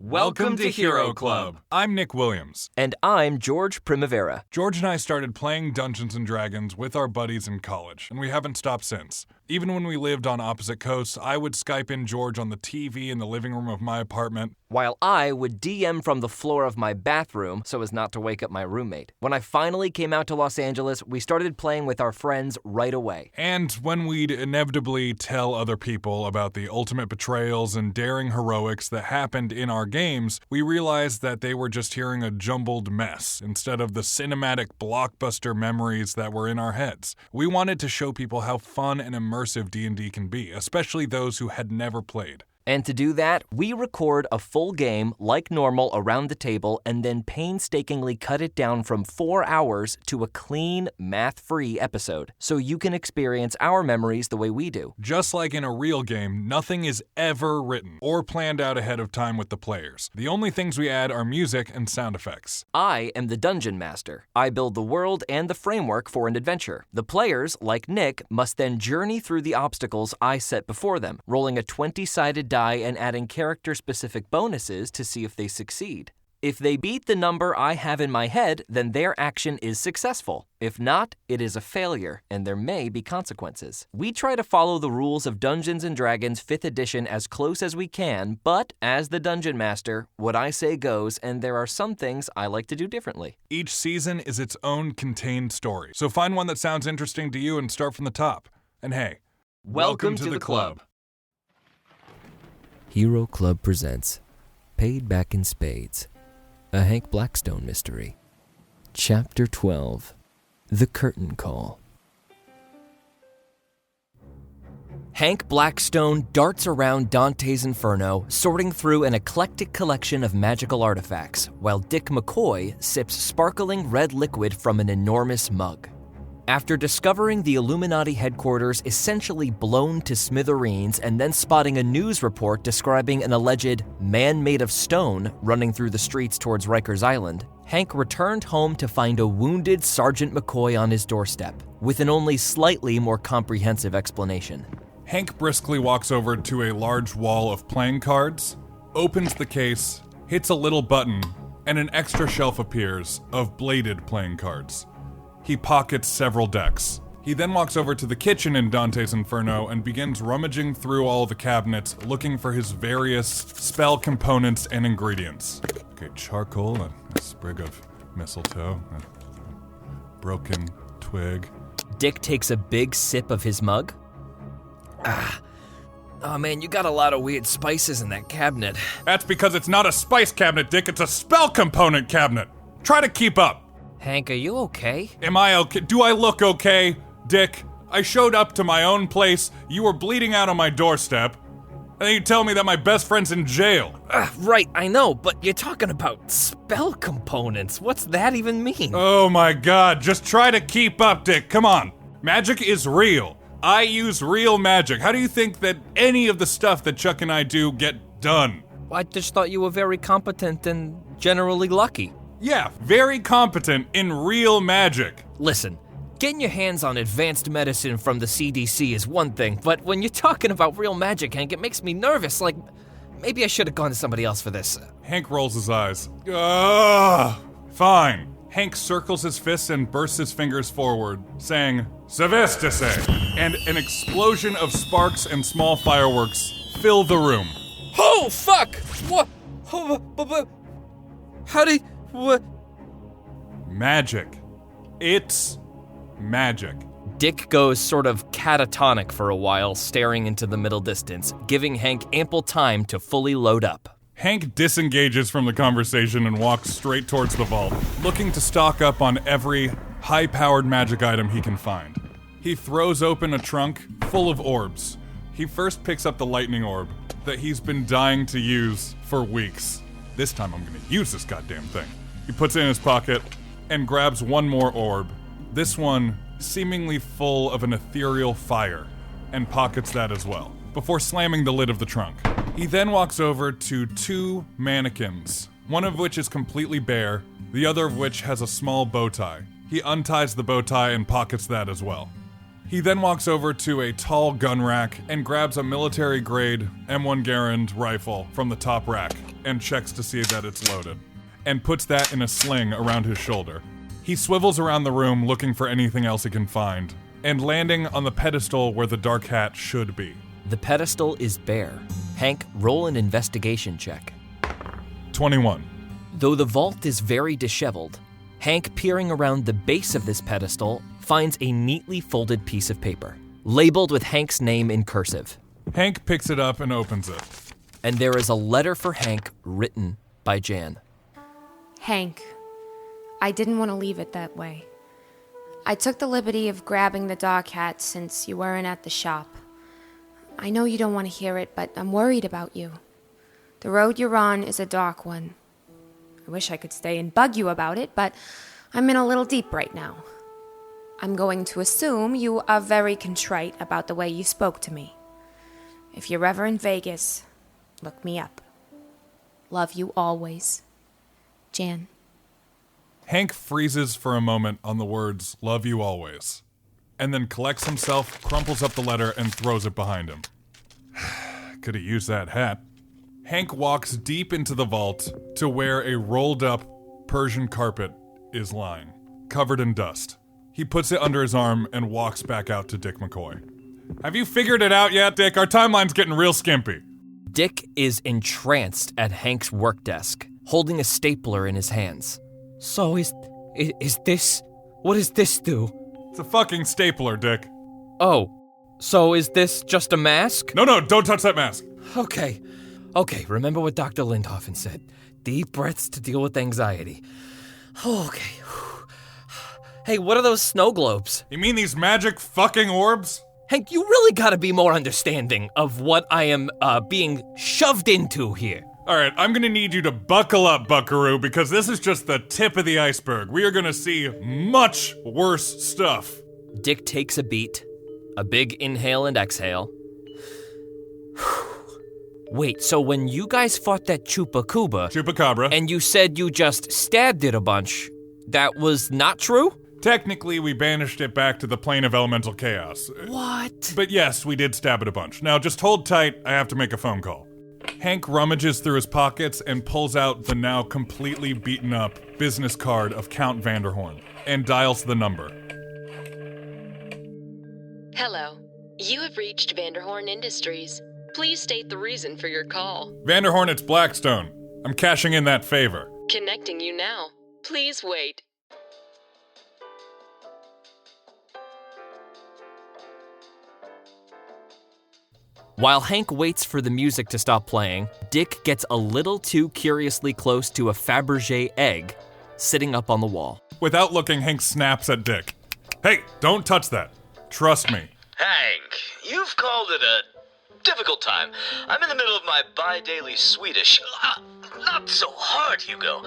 Welcome to Hero Club. I'm Nick Williams. And I'm George Primavera. George and I started playing Dungeons & Dragons with our buddies in college, and we haven't stopped since. Even when we lived on opposite coasts, I would Skype in George on the TV in the living room of my apartment, while I would DM from the floor of my bathroom so as not to wake up my roommate. When I finally came out to Los Angeles, we started playing with our friends right away. And when we'd inevitably tell other people about the ultimate betrayals and daring heroics that happened in our games, we realized that they were just hearing a jumbled mess instead of the cinematic blockbuster memories that were in our heads. We wanted to show people how fun and immersive D&D can be, especially those who had never played. And to do that, we record a full game like normal around the table and then painstakingly cut it down from 4 hours to a clean, math-free episode, so you can experience our memories the way we do. Just like in a real game, nothing is ever written or planned out ahead of time with the players. The only things we add are music and sound effects. I am the Dungeon Master. I build the world and the framework for an adventure. The players, like Nick, must then journey through the obstacles I set before them, rolling a 20-sided die and adding character-specific bonuses to see if they succeed. If they beat the number I have in my head, then their action is successful. If not, it is a failure, and there may be consequences. We try to follow the rules of Dungeons & Dragons 5th edition as close as we can, but as the Dungeon Master, what I say goes, and there are some things I like to do differently. Each season is its own contained story, so find one that sounds interesting to you and start from the top. And hey, welcome to the club. Hero Club presents Paid Back in Spades, a Hank Blackstone mystery. Chapter 12, The Curtain Call. Hank Blackstone darts around Dante's Inferno, sorting through an eclectic collection of magical artifacts, while Dick McCoy sips sparkling red liquid from an enormous mug. After discovering the Illuminati headquarters essentially blown to smithereens and then spotting a news report describing an alleged man made of stone running through the streets towards Rykers Island, Hank returned home to find a wounded Sergeant McCoy on his doorstep, with an only slightly more comprehensive explanation. Hank briskly walks over to a large wall of playing cards, opens the case, hits a little button, and an extra shelf appears of bladed playing cards. He pockets several decks. He then walks over to the kitchen in Dante's Inferno and begins rummaging through all the cabinets, looking for his various spell components and ingredients. Okay, charcoal, a sprig of mistletoe, a broken twig. Dick takes a big sip of his mug. Oh man, you got a lot of weird spices in that cabinet. That's because it's not a spice cabinet, Dick, it's a spell component cabinet. Try to keep up. Hank, are you okay? Am I okay? Do I look okay, Dick? I showed up to my own place, you were bleeding out on my doorstep, and then you tell me that my best friend's in jail. Right, I know, but you're talking about spell components. What's that even mean? Oh my god, just try to keep up, Dick, come on. Magic is real. I use real magic. How do you think that any of the stuff that Chuck and I do get done? I just thought you were very competent and generally lucky. Yeah, very competent in real magic. Listen, getting your hands on advanced medicine from the CDC is one thing, but when you're talking about real magic, Hank, it makes me nervous. Like, maybe I should have gone to somebody else for this. Hank rolls his eyes. Fine. Hank circles his fists and bursts his fingers forward, saying, Savestice! And an explosion of sparks and small fireworks fill the room. Oh, fuck! What? How did... What? Magic. It's magic. Dick goes sort of catatonic for a while, staring into the middle distance, giving Hank ample time to fully load up. Hank disengages from the conversation and walks straight towards the vault, looking to stock up on every high-powered magic item he can find. He throws open a trunk full of orbs. He first picks up the lightning orb that he's been dying to use for weeks. This time I'm gonna use this goddamn thing. He puts it in his pocket and grabs one more orb, this one seemingly full of an ethereal fire, and pockets that as well, before slamming the lid of the trunk. He then walks over to 2 mannequins, one of which is completely bare, the other of which has a small bow tie. He unties the bow tie and pockets that as well. He then walks over to a tall gun rack and grabs a military-grade M1 Garand rifle from the top rack and checks to see that it's loaded, and puts that in a sling around his shoulder. He swivels around the room looking for anything else he can find, and landing on the pedestal where the dark hat should be. The pedestal is bare. Hank, roll an investigation check. 21. Though the vault is very disheveled, Hank, peering around the base of this pedestal, finds a neatly folded piece of paper, labeled with Hank's name in cursive. Hank picks it up and opens it. And there is a letter for Hank written by Jan. Hank, I didn't want to leave it that way. I took the liberty of grabbing the dog hat since you weren't at the shop. I know you don't want to hear it, but I'm worried about you. The road you're on is a dark one. I wish I could stay and bug you about it, but I'm in a little deep right now. I'm going to assume you are very contrite about the way you spoke to me. If you're ever in Vegas, look me up. Love you always. Jan. Hank freezes for a moment on the words, "Love you always," and then collects himself, crumples up the letter, and throws it behind him. Could have used that hat. Hank walks deep into the vault to where a rolled-up Persian carpet is lying, covered in dust. He puts it under his arm and walks back out to Dick McCoy. Have you figured it out yet, Dick? Our timeline's getting real skimpy. Dick is entranced at Hank's work desk, holding a stapler in his hands. So is this... What does this do? It's a fucking stapler, Dick. Oh, so is this just a mask? No, don't touch that mask. Okay, remember what Dr. Lindhoffen said. Deep breaths to deal with anxiety. Okay. Hey, what are those snow globes? You mean these magic fucking orbs? Hank, you really gotta be more understanding of what I am being shoved into here. Alright, I'm gonna need you to buckle up, buckaroo, because this is just the tip of the iceberg. We are gonna see much worse stuff. Dick takes a beat, a big inhale and exhale. Wait, so when you guys fought that Chupacabra, and you said you just stabbed it a bunch, that was not true? Technically, we banished it back to the plane of elemental chaos. What? But yes, we did stab it a bunch. Now, just hold tight, I have to make a phone call. Hank rummages through his pockets and pulls out the now completely beaten up business card of Count Vanderhorne and dials the number. Hello. You have reached Vanderhorne Industries. Please state the reason for your call. Vanderhorne, it's Blackstone. I'm cashing in that favor. Connecting you now. Please wait. While Hank waits for the music to stop playing, Dick gets a little too curiously close to a Fabergé egg sitting up on the wall. Without looking, Hank snaps at Dick. Hey, don't touch that. Trust me. Hank, you've called it a difficult time. I'm in the middle of my bi-daily Swedish. Not so hard, Hugo.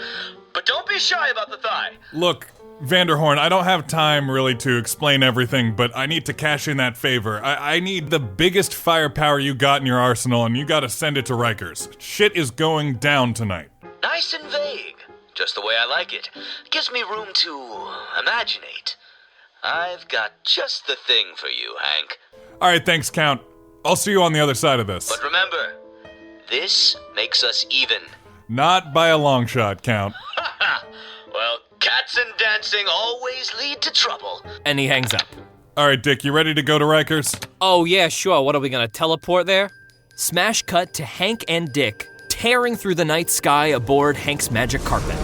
But don't be shy about the thigh. Look, Vanderhorne, I don't have time really to explain everything, but I need to cash in that favor. I need the biggest firepower you got in your arsenal, and you gotta send it to Rykers. Shit is going down tonight. Nice and vague. Just the way I like it. Gives me room to imaginate. I've got just the thing for you, Hank. Alright, thanks, Count. I'll see you on the other side of this. But remember, this makes us even. Not by a long shot, Count. Well, cats and dancing always lead to trouble. And he hangs up. Alright, Dick, you ready to go to Rykers? Oh yeah, sure. What are we gonna teleport there? Smash cut to Hank and Dick tearing through the night sky aboard Hank's magic carpet.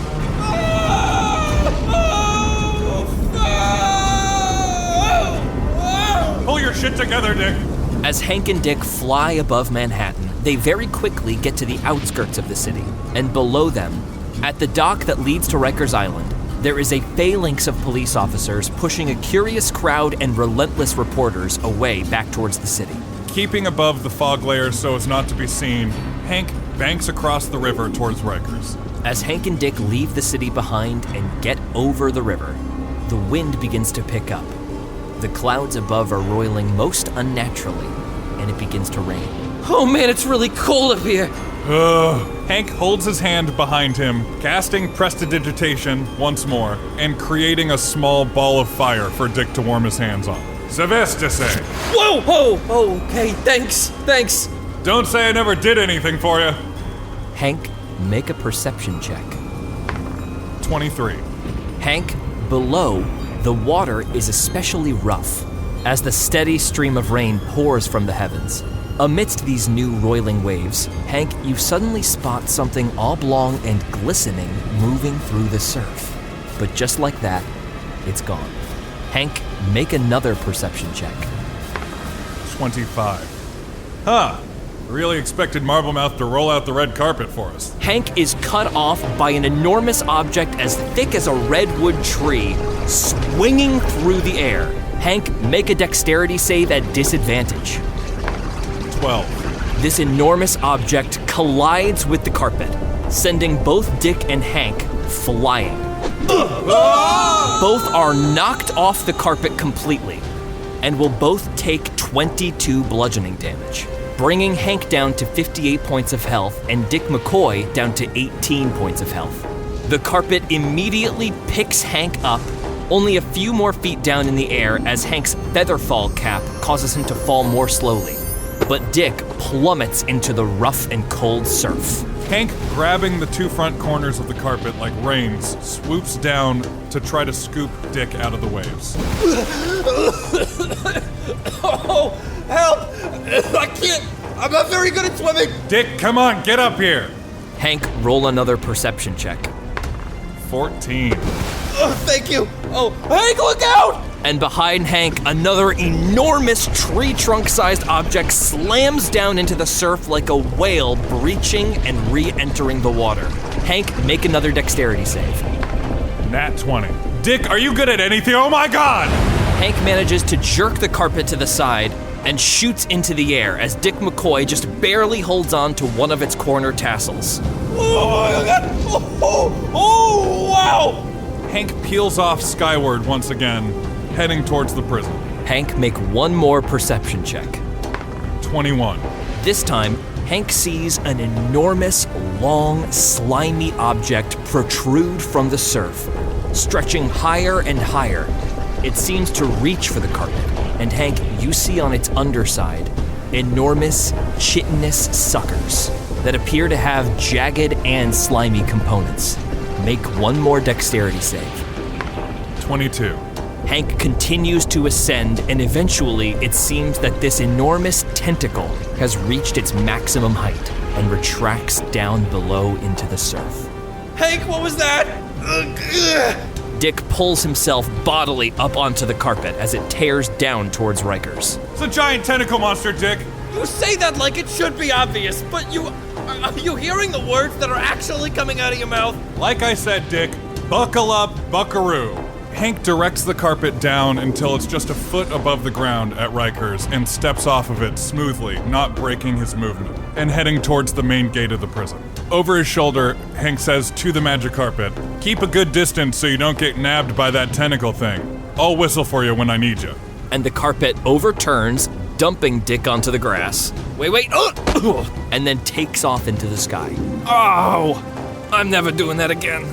Pull your shit together, Dick. As Hank and Dick fly above Manhattan, they very quickly get to the outskirts of the city. And below them, at the dock that leads to Rikers Island, there is a phalanx of police officers pushing a curious crowd and relentless reporters away back towards the city. Keeping above the fog layers so as not to be seen, Hank banks across the river towards Rykers. As Hank and Dick leave the city behind and get over the river, the wind begins to pick up. The clouds above are roiling most unnaturally, and it begins to rain. Oh man, it's really cold up here. Hank holds his hand behind him, casting prestidigitation once more, and creating a small ball of fire for Dick to warm his hands on. Sevestise. Whoa! Okay, thanks. Don't say I never did anything for you. Hank, make a perception check. 23. Hank, below, the water is especially rough as the steady stream of rain pours from the heavens. Amidst these new roiling waves, Hank, you suddenly spot something oblong and glistening moving through the surf. But just like that, it's gone. Hank, make another perception check. 25. Huh. Really expected Marblemouth to roll out the red carpet for us. Hank is cut off by an enormous object as thick as a redwood tree, swinging through the air. Hank, make a dexterity save at disadvantage. 12. This enormous object collides with the carpet, sending both Dick and Hank flying. Both are knocked off the carpet completely, and will both take 22 bludgeoning damage, bringing Hank down to 58 points of health and Dick McCoy down to 18 points of health. The carpet immediately picks Hank up, only a few more feet down in the air as Hank's featherfall cap causes him to fall more slowly. But Dick plummets into the rough and cold surf. Hank, grabbing the two front corners of the carpet like reins, swoops down to try to scoop Dick out of the waves. Oh, help! I can't! I'm not very good at swimming! Dick, come on, get up here! Hank, roll another perception check. 14. Oh, thank you! Oh, Hank, look out! And behind Hank, another enormous tree trunk-sized object slams down into the surf like a whale breaching and re-entering the water. Hank, make another dexterity save. Nat 20. Dick, are you good at anything? Oh my god! Hank manages to jerk the carpet to the side and shoots into the air as Dick McCoy just barely holds on to one of its corner tassels. Oh my god! Oh, wow! Hank peels off skyward once again, heading towards the prison. Hank, make one more perception check. 21. This time, Hank sees an enormous, long, slimy object protrude from the surf, stretching higher and higher. It seems to reach for the carpet, and Hank, you see on its underside enormous, chitinous suckers that appear to have jagged and slimy components. Make one more dexterity save. 22. Hank continues to ascend, and eventually it seems that this enormous tentacle has reached its maximum height and retracts down below into the surf. Hank, what was that? Dick pulls himself bodily up onto the carpet as it tears down towards Rykers. It's a giant tentacle monster, Dick! You say that like it should be obvious, but are you hearing the words that are actually coming out of your mouth? Like I said, Dick, buckle up, buckaroo. Hank directs the carpet down until it's just a foot above the ground at Rykers and steps off of it smoothly, not breaking his movement, and heading towards the main gate of the prison. Over his shoulder, Hank says to the magic carpet, "Keep a good distance so you don't get nabbed by that tentacle thing. I'll whistle for you when I need you." And the carpet overturns, dumping Dick onto the grass. Wait, and then takes off into the sky. Oh, I'm never doing that again.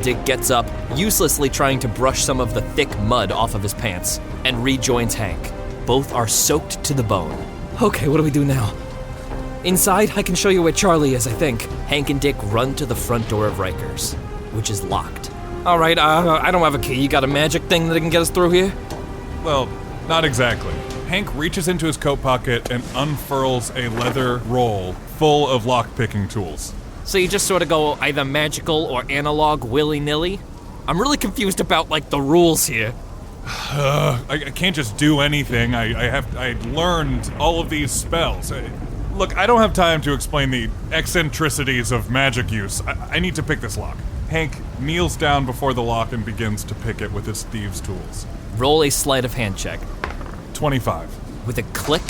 Dick gets up, uselessly trying to brush some of the thick mud off of his pants, and rejoins Hank. Both are soaked to the bone. Okay, what do we do now? Inside, I can show you where Charlie is, I think. Hank and Dick run to the front door of Rykers, which is locked. All right, I don't have a key. You got a magic thing that can get us through here? Well, not exactly. Hank reaches into his coat pocket and unfurls a leather roll full of lock-picking tools. So you just sort of go either magical or analog willy-nilly? I'm really confused about, the rules here. I can't just do anything. I learned all of these spells. Look, I don't have time to explain the eccentricities of magic use. I need to pick this lock. Hank kneels down before the lock and begins to pick it with his thieves' tools. Roll a sleight of hand check. 25. With a click,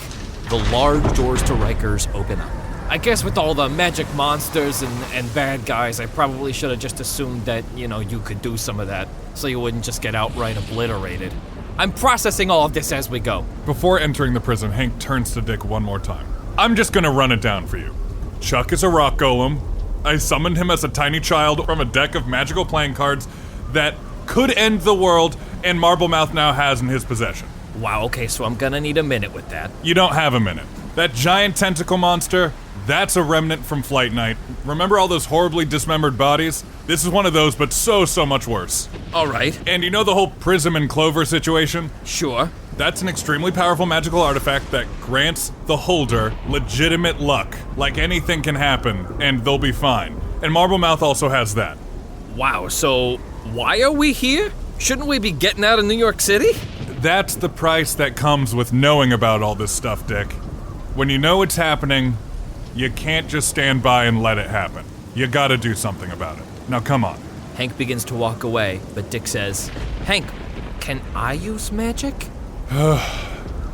the large doors to Rykers open up. I guess with all the magic monsters and bad guys, I probably should have just assumed that, you could do some of that, so you wouldn't just get outright obliterated. I'm processing all of this as we go. Before entering the prison, Hank turns to Dick one more time. I'm just gonna run it down for you. Chuck is a rock golem. I summoned him as a tiny child from a deck of magical playing cards that could end the world and Marblemouth now has in his possession. Wow, okay, so I'm gonna need a minute with that. You don't have a minute. That giant tentacle monster, that's a remnant from Flight Night. Remember all those horribly dismembered bodies? This is one of those, but so much worse. All right. And you know the whole Prism and Clover situation? Sure. That's an extremely powerful magical artifact that grants the holder legitimate luck. Like anything can happen, and they'll be fine. And Marblemouth also has that. Wow, so why are we here? Shouldn't we be getting out of New York City? That's the price that comes with knowing about all this stuff, Dick. When you know it's happening, you can't just stand by and let it happen. You gotta do something about it. Now come on. Hank begins to walk away, but Dick says, Hank, can I use magic?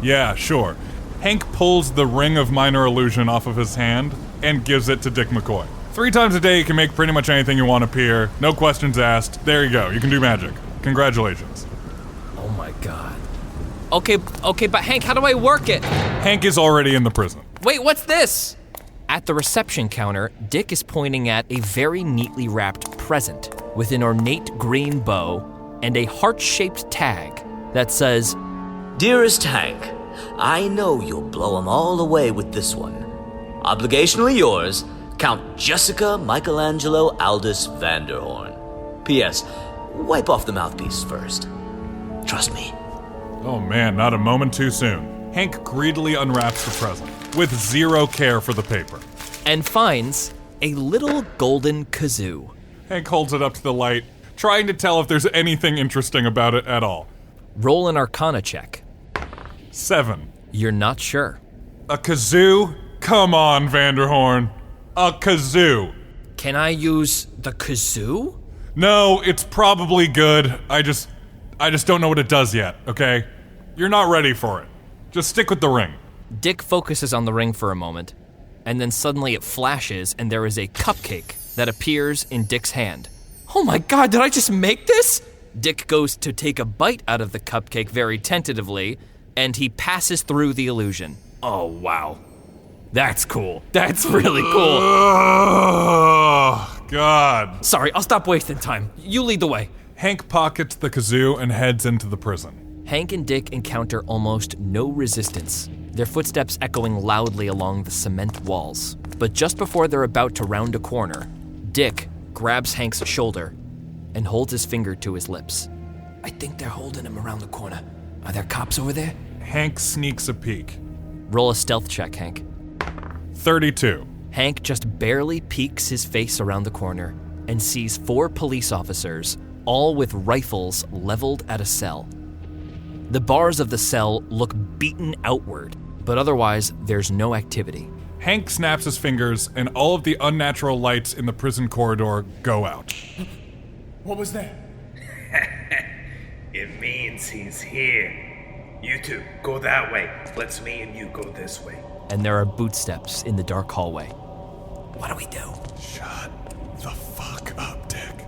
Yeah, sure. Hank pulls the Ring of Minor Illusion off of his hand and gives it to Dick McCoy. 3 times a day you can make pretty much anything you want appear. No questions asked. There you go. You can do magic. Congratulations. Oh my god. Okay, but Hank, how do I work it? Hank is already in the prison. Wait, what's this? At the reception counter, Dick is pointing at a very neatly wrapped present with an ornate green bow and a heart-shaped tag that says, Dearest Hank, I know you'll blow 'em all away with this one. Obligationally yours, Count Jessica Michelangelo Aldous Vanderhorne. P.S. Wipe off the mouthpiece first. Trust me. Oh man, not a moment too soon. Hank greedily unwraps the present, with zero care for the paper. and finds a little golden kazoo. Hank holds it up to the light, trying to tell if there's anything interesting about it at all. Roll an Arcana check. 7. You're not sure. A kazoo? Come on, Vanderhorne. A kazoo. Can I use the kazoo? No, it's probably good. I just don't know what it does yet, okay? You're not ready for it. Just stick with the ring. Dick focuses on the ring for a moment, and then suddenly it flashes and there is a cupcake that appears in Dick's hand. Oh my god, did I just make this? Dick goes to take a bite out of the cupcake very tentatively, and he passes through the illusion. Oh, wow. That's cool. That's really cool. Oh, God. Sorry, I'll stop wasting time. You lead the way. Hank pockets the kazoo and heads into the prison. Hank and Dick encounter almost no resistance, their footsteps echoing loudly along the cement walls. But just before they're about to round a corner, Dick grabs Hank's shoulder and holds his finger to his lips. I think they're holding him around the corner. Are there cops over there? Hank sneaks a peek. Roll a stealth check, Hank. 32. Hank just barely peeks his face around the corner and sees 4 police officers, all with rifles leveled at a cell. The bars of the cell look beaten outward, but otherwise there's no activity. Hank snaps his fingers and all of the unnatural lights in the prison corridor go out. What was that? It means he's here. You two, go that way. Let's me and you go this way. And there are bootsteps in the dark hallway. What do we do? Shut the fuck up, Dick.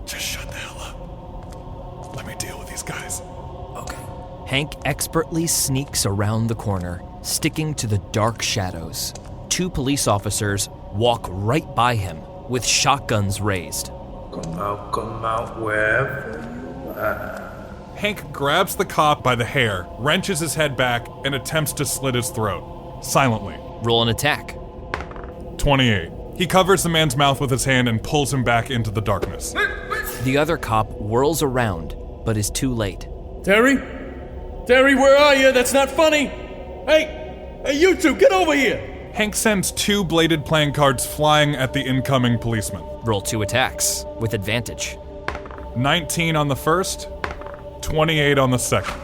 Just shut the hell up. Let me deal with these guys. Okay. Hank expertly sneaks around the corner, sticking to the dark shadows. 2 police officers walk right by him with shotguns raised. Come out, wherever you are. Hank grabs the cop by the hair, wrenches his head back, and attempts to slit his throat. Silently. Roll an attack. 28. He covers the man's mouth with his hand and pulls him back into the darkness. The other cop whirls around, but is too late. Terry? Terry, where are you? That's not funny. Hey, you two, get over here. Hank sends 2 bladed playing cards flying at the incoming policeman. Roll 2 attacks, with advantage. 19 on the first, 28 on the second.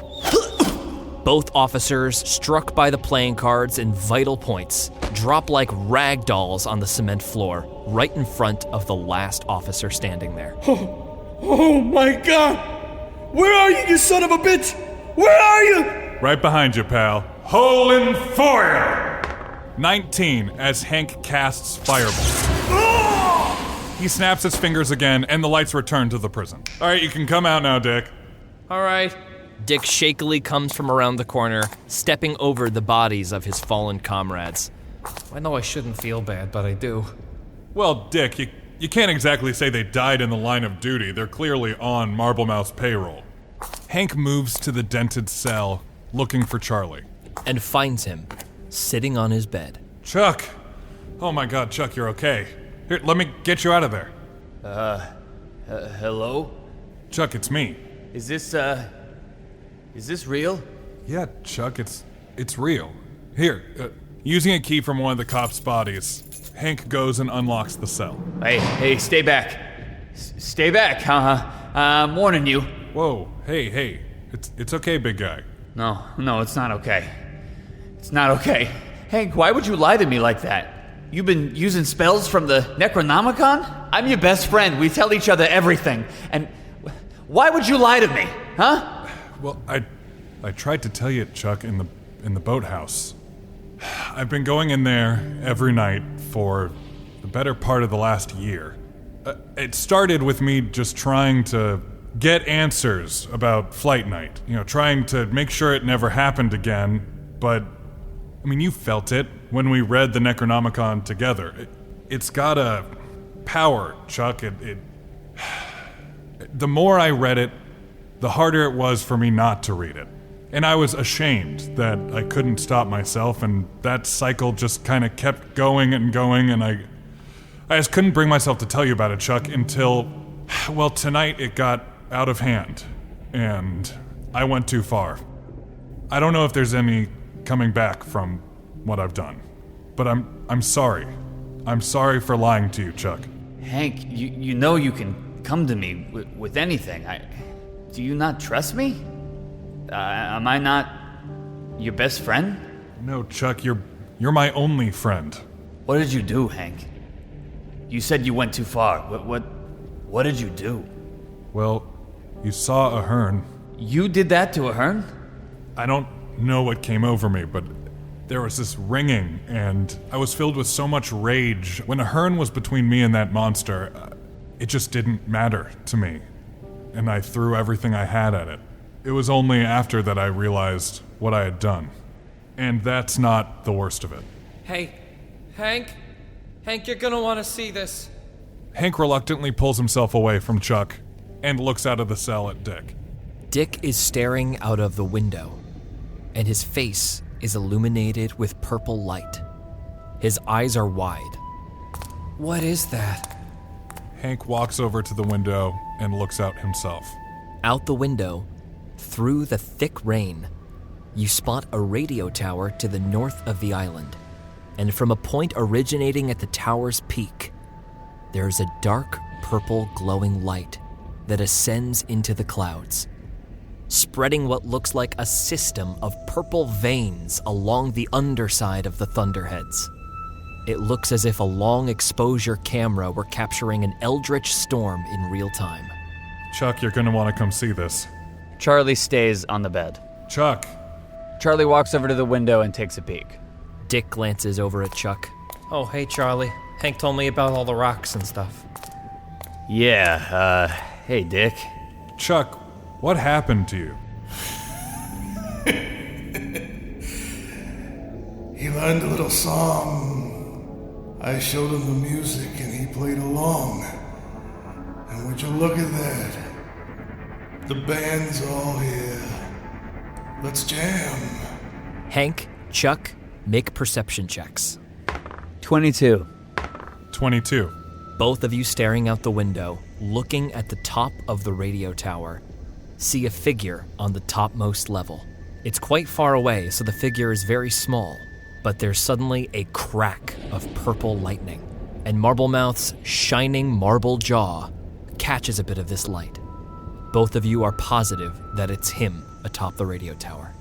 Both officers, struck by the playing cards and vital points, drop like rag dolls on the cement floor, right in front of the last officer standing there. Oh my god! Where are you, you son of a bitch? Where are you? Right behind you, pal. Hole in foil! 19 as Hank casts Fireball. He snaps his fingers again, and the lights return to the prison. All right, you can come out now, Dick. All right. Dick shakily comes from around the corner, stepping over the bodies of his fallen comrades. I know I shouldn't feel bad, but I do. Well, Dick, you can't exactly say they died in the line of duty. They're clearly on Marblemouth's payroll. Hank moves to the dented cell, looking for Charlie. And finds him, sitting on his bed. Chuck! Oh my God, Chuck, you're okay. Here, let me get you out of there. Hello? Chuck, it's me. Is this real? Yeah, Chuck, it's real. Here, using a key from one of the cops' bodies, Hank goes and unlocks the cell. Hey, stay back. Stay back, I'm warning you. Whoa, hey, it's okay, big guy. No, it's not okay. It's not okay. Hank, why would you lie to me like that? You've been using spells from the Necronomicon? I'm your best friend. We tell each other everything. And why would you lie to me, huh? Well, I tried to tell you, Chuck, in the boathouse. I've been going in there every night for the better part of the last year. It started with me just trying to get answers about Flight Night. Trying to make sure it never happened again. But, I mean, you felt it when we read the Necronomicon together. It's got a power, Chuck. The more I read it, the harder it was for me not to read it. And I was ashamed that I couldn't stop myself, and that cycle just kind of kept going, and I just couldn't bring myself to tell you about it, Chuck, until, well, tonight it got out of hand, and I went too far. I don't know if there's any coming back from what I've done, but I'm sorry. I'm sorry for lying to you, Chuck. Hank, you know you can come to me with anything. Do you not trust me? Am I not your best friend? No, Chuck, you're my only friend. What did you do, Hank? You said you went too far. What did you do? Well, you saw a Hearn. You did that to a Hearn? I don't know what came over me, but there was this ringing, and I was filled with so much rage. When a Hearn was between me and that monster, it just didn't matter to me, and I threw everything I had at it. It was only after that I realized what I had done. And that's not the worst of it. Hey, Hank, you're gonna want to see this. Hank reluctantly pulls himself away from Chuck and looks out of the cell at Dick. Dick is staring out of the window, and his face is illuminated with purple light. His eyes are wide. What is that? Hank walks over to the window and looks out himself. Out the window, through the thick rain, you spot a radio tower to the north of the island, and from a point originating at the tower's peak, there is a dark purple glowing light that ascends into the clouds, spreading what looks like a system of purple veins along the underside of the thunderheads. It looks as if a long exposure camera were capturing an eldritch storm in real time. Chuck, you're gonna want to come see this. Charlie stays on the bed. Chuck! Charlie walks over to the window and takes a peek. Dick glances over at Chuck. Oh, hey, Charlie. Hank told me about all the rocks and stuff. Yeah, hey, Dick. Chuck, what happened to you? He learned a little song. I showed him the music and he played along. And would you look at that? The band's all here. Let's jam. Hank, Chuck, make perception checks. 22. 22. Both of you staring out the window, looking at the top of the radio tower, see a figure on the topmost level. It's quite far away, so the figure is very small, but there's suddenly a crack of purple lightning, and Marblemouth's shining marble jaw catches a bit of this light. Both of you are positive that it's him atop the radio tower.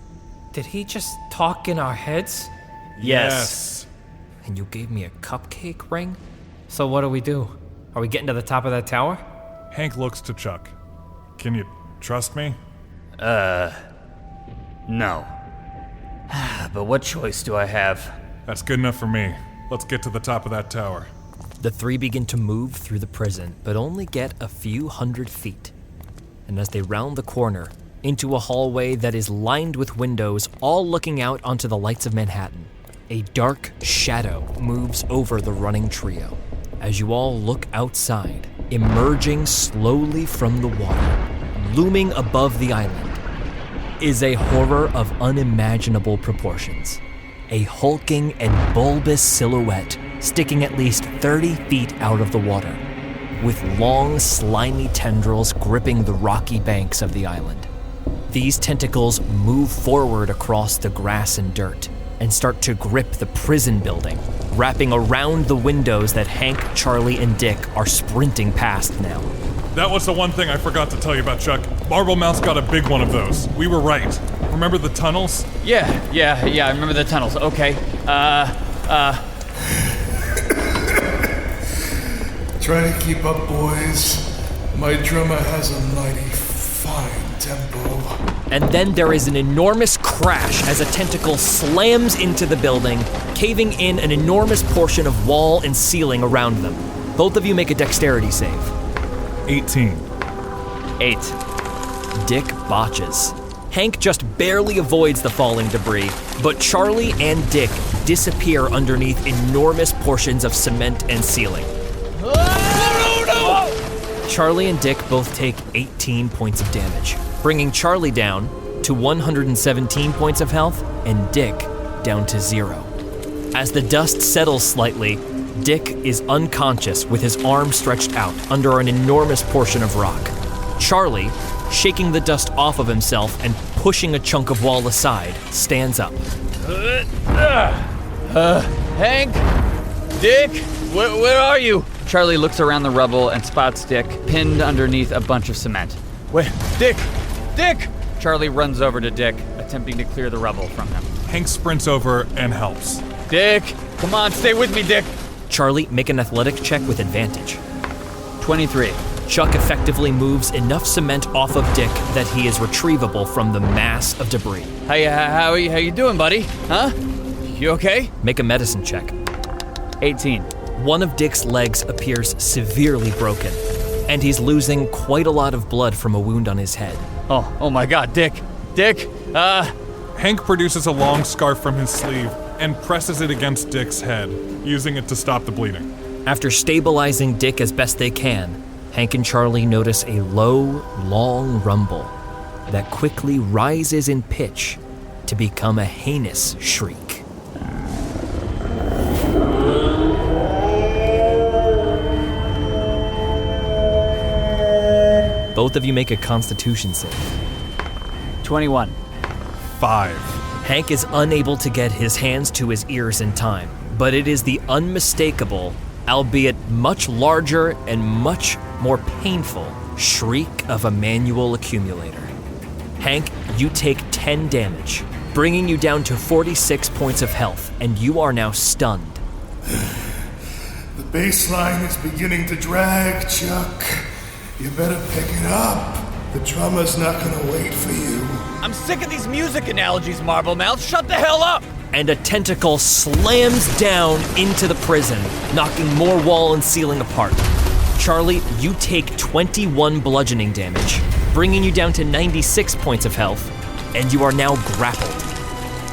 Did he just talk in our heads? Yes. And you gave me a cupcake ring? So what do we do? Are we getting to the top of that tower? Hank looks to Chuck. Can you trust me? No. But what choice do I have? That's good enough for me. Let's get to the top of that tower. The three begin to move through the prison, but only get a few hundred feet. And as they round the corner, into a hallway that is lined with windows, all looking out onto the lights of Manhattan, a dark shadow moves over the running trio. As you all look outside, emerging slowly from the water, looming above the island, is a horror of unimaginable proportions. A hulking and bulbous silhouette sticking at least 30 feet out of the water, with long, slimy tendrils gripping the rocky banks of the island. These tentacles move forward across the grass and dirt and start to grip the prison building, wrapping around the windows that Hank, Charlie, and Dick are sprinting past now. That was the one thing I forgot to tell you about, Chuck. Marblemouth's got a big one of those. We were right. Remember the tunnels? Yeah, I remember the tunnels. Okay, Try to keep up, boys. My drummer has a mighty fine tempo. And then there is an enormous crash as a tentacle slams into the building, caving in an enormous portion of wall and ceiling around them. Both of you make a dexterity save. 18. 8. Dick botches. Hank just barely avoids the falling debris, but Charlie and Dick disappear underneath enormous portions of cement and ceiling. Charlie and Dick both take 18 points of damage, bringing Charlie down to 117 points of health and Dick down to 0. As the dust settles slightly, Dick is unconscious with his arm stretched out under an enormous portion of rock. Charlie, shaking the dust off of himself and pushing a chunk of wall aside, stands up. Hank? Dick? Where are you? Charlie looks around the rubble and spots Dick pinned underneath a bunch of cement. Wait, Dick! Charlie runs over to Dick, attempting to clear the rubble from him. Hank sprints over and helps. Dick! Come on, stay with me, Dick! Charlie, make an athletics check with advantage. 23. Chuck effectively moves enough cement off of Dick that he is retrievable from the mass of debris. Hey, how you doing, buddy? Huh? You okay? Make a medicine check. 18. One of Dick's legs appears severely broken, and he's losing quite a lot of blood from a wound on his head. Oh my God, Dick! Hank produces a long scarf from his sleeve and presses it against Dick's head, using it to stop the bleeding. After stabilizing Dick as best they can, Hank and Charlie notice a low, long rumble that quickly rises in pitch to become a heinous shriek. Both of you make a constitution save. 21. 5. Hank is unable to get his hands to his ears in time, but it is the unmistakable, albeit much larger and much more painful, shriek of a manual accumulator. Hank, you take 10 damage, bringing you down to 46 points of health, and you are now stunned. The bass line is beginning to drag, Chuck. You better pick it up. The drummer's not gonna wait for you. I'm sick of these music analogies, Marblemouth. Shut the hell up! And a tentacle slams down into the prison, knocking more wall and ceiling apart. Charlie, you take 21 bludgeoning damage, bringing you down to 96 points of health, and you are now grappled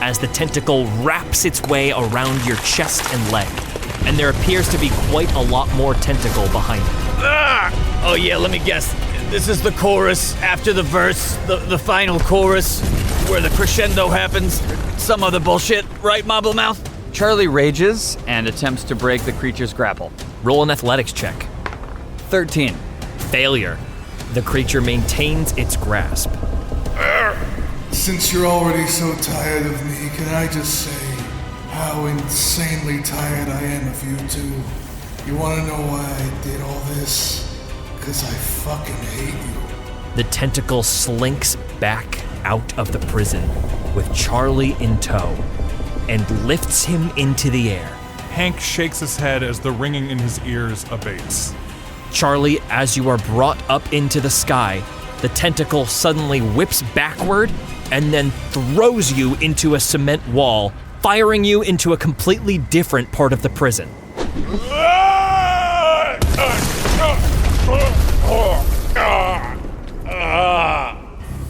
as the tentacle wraps its way around your chest and leg, and there appears to be quite a lot more tentacle behind it. Oh yeah, let me guess. This is the chorus after the verse, the final chorus, where the crescendo happens. Some other bullshit, right, Marblemouth? Charlie rages and attempts to break the creature's grapple. Roll an athletics check. 13. Failure. The creature maintains its grasp. Since you're already so tired of me, can I just say how insanely tired I am of you two? You wanna know why I did all this? 'Cause I fucking hate you. The tentacle slinks back out of the prison with Charlie in tow and lifts him into the air. Hank shakes his head as the ringing in his ears abates. Charlie, as you are brought up into the sky, the tentacle suddenly whips backward and then throws you into a cement wall, firing you into a completely different part of the prison.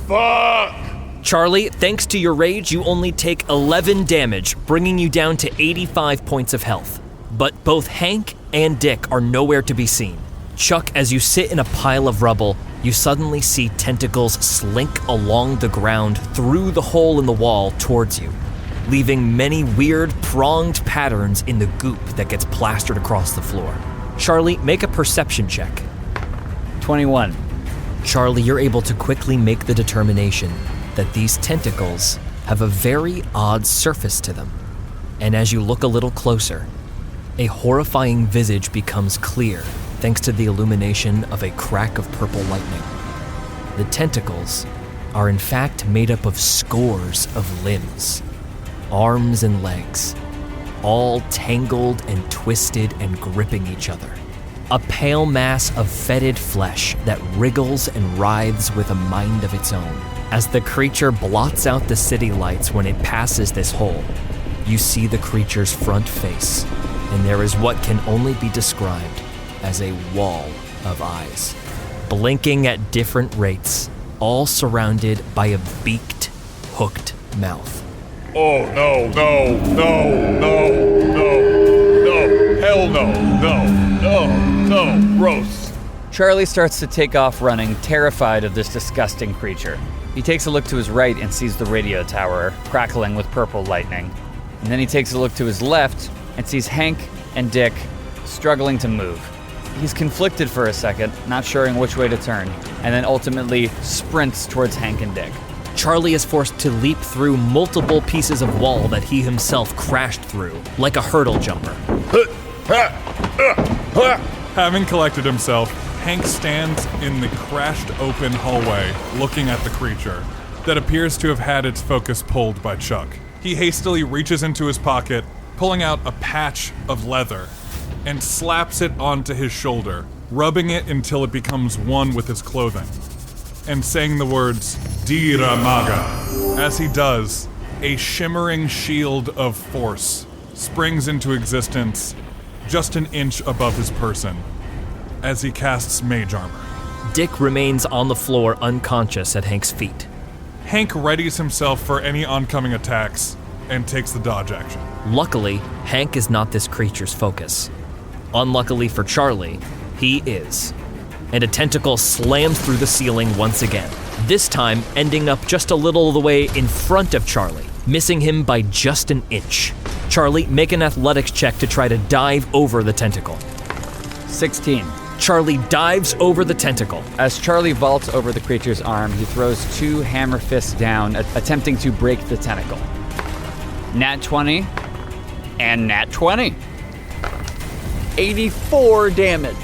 Fuck! Charlie, thanks to your rage, you only take 11 damage, bringing you down to 85 points of health. But both Hank and Dick are nowhere to be seen. Chuck, as you sit in a pile of rubble, you suddenly see tentacles slink along the ground through the hole in the wall towards you, leaving many weird pronged patterns in the goop that gets plastered across the floor. Charlie, make a perception check. 21. Charlie, you're able to quickly make the determination that these tentacles have a very odd surface to them. And as you look a little closer, a horrifying visage becomes clear thanks to the illumination of a crack of purple lightning. The tentacles are in fact made up of scores of limbs, arms and legs, all tangled and twisted and gripping each other. A pale mass of fetid flesh that wriggles and writhes with a mind of its own. As the creature blots out the city lights when it passes this hole, you see the creature's front face, and there is what can only be described as a wall of eyes, blinking at different rates, all surrounded by a beaked, hooked mouth. Oh, no, no, no, no, no, no, hell no, no, gross. Charlie starts to take off running, terrified of this disgusting creature. He takes a look to his right and sees the radio tower crackling with purple lightning. And then he takes a look to his left and sees Hank and Dick struggling to move. He's conflicted for a second, not sure which way to turn, and then ultimately sprints towards Hank and Dick. Charlie is forced to leap through multiple pieces of wall that he himself crashed through, like a hurdle jumper. Having collected himself, Hank stands in the crashed open hallway looking at the creature that appears to have had its focus pulled by Chuck. He hastily reaches into his pocket, pulling out a patch of leather, and slaps it onto his shoulder, rubbing it until it becomes one with his clothing, and saying the words, Dira Maga. As he does, a shimmering shield of force springs into existence just an inch above his person as he casts mage armor. Dick remains on the floor unconscious at Hank's feet. Hank readies himself for any oncoming attacks and takes the dodge action. Luckily, Hank is not this creature's focus. Unluckily for Charlie, he is. And a tentacle slams through the ceiling once again, this time ending up just a little of the way in front of Charlie, missing him by just an inch. Charlie, make an athletics check to try to dive over the tentacle. 16. Charlie dives over the tentacle. As Charlie vaults over the creature's arm, he throws 2 hammer fists down, attempting to break the tentacle. Nat 20 and Nat 20. 84 damage.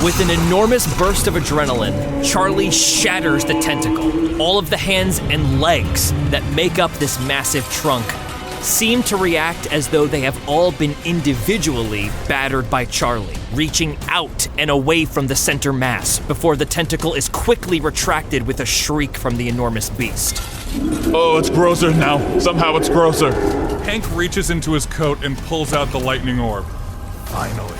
With an enormous burst of adrenaline, Charlie shatters the tentacle. All of the hands and legs that make up this massive trunk seem to react as though they have all been individually battered by Charlie, reaching out and away from the center mass before the tentacle is quickly retracted with a shriek from the enormous beast. Oh, it's grosser now. Somehow it's grosser. Hank reaches into his coat and pulls out the lightning orb. Finally.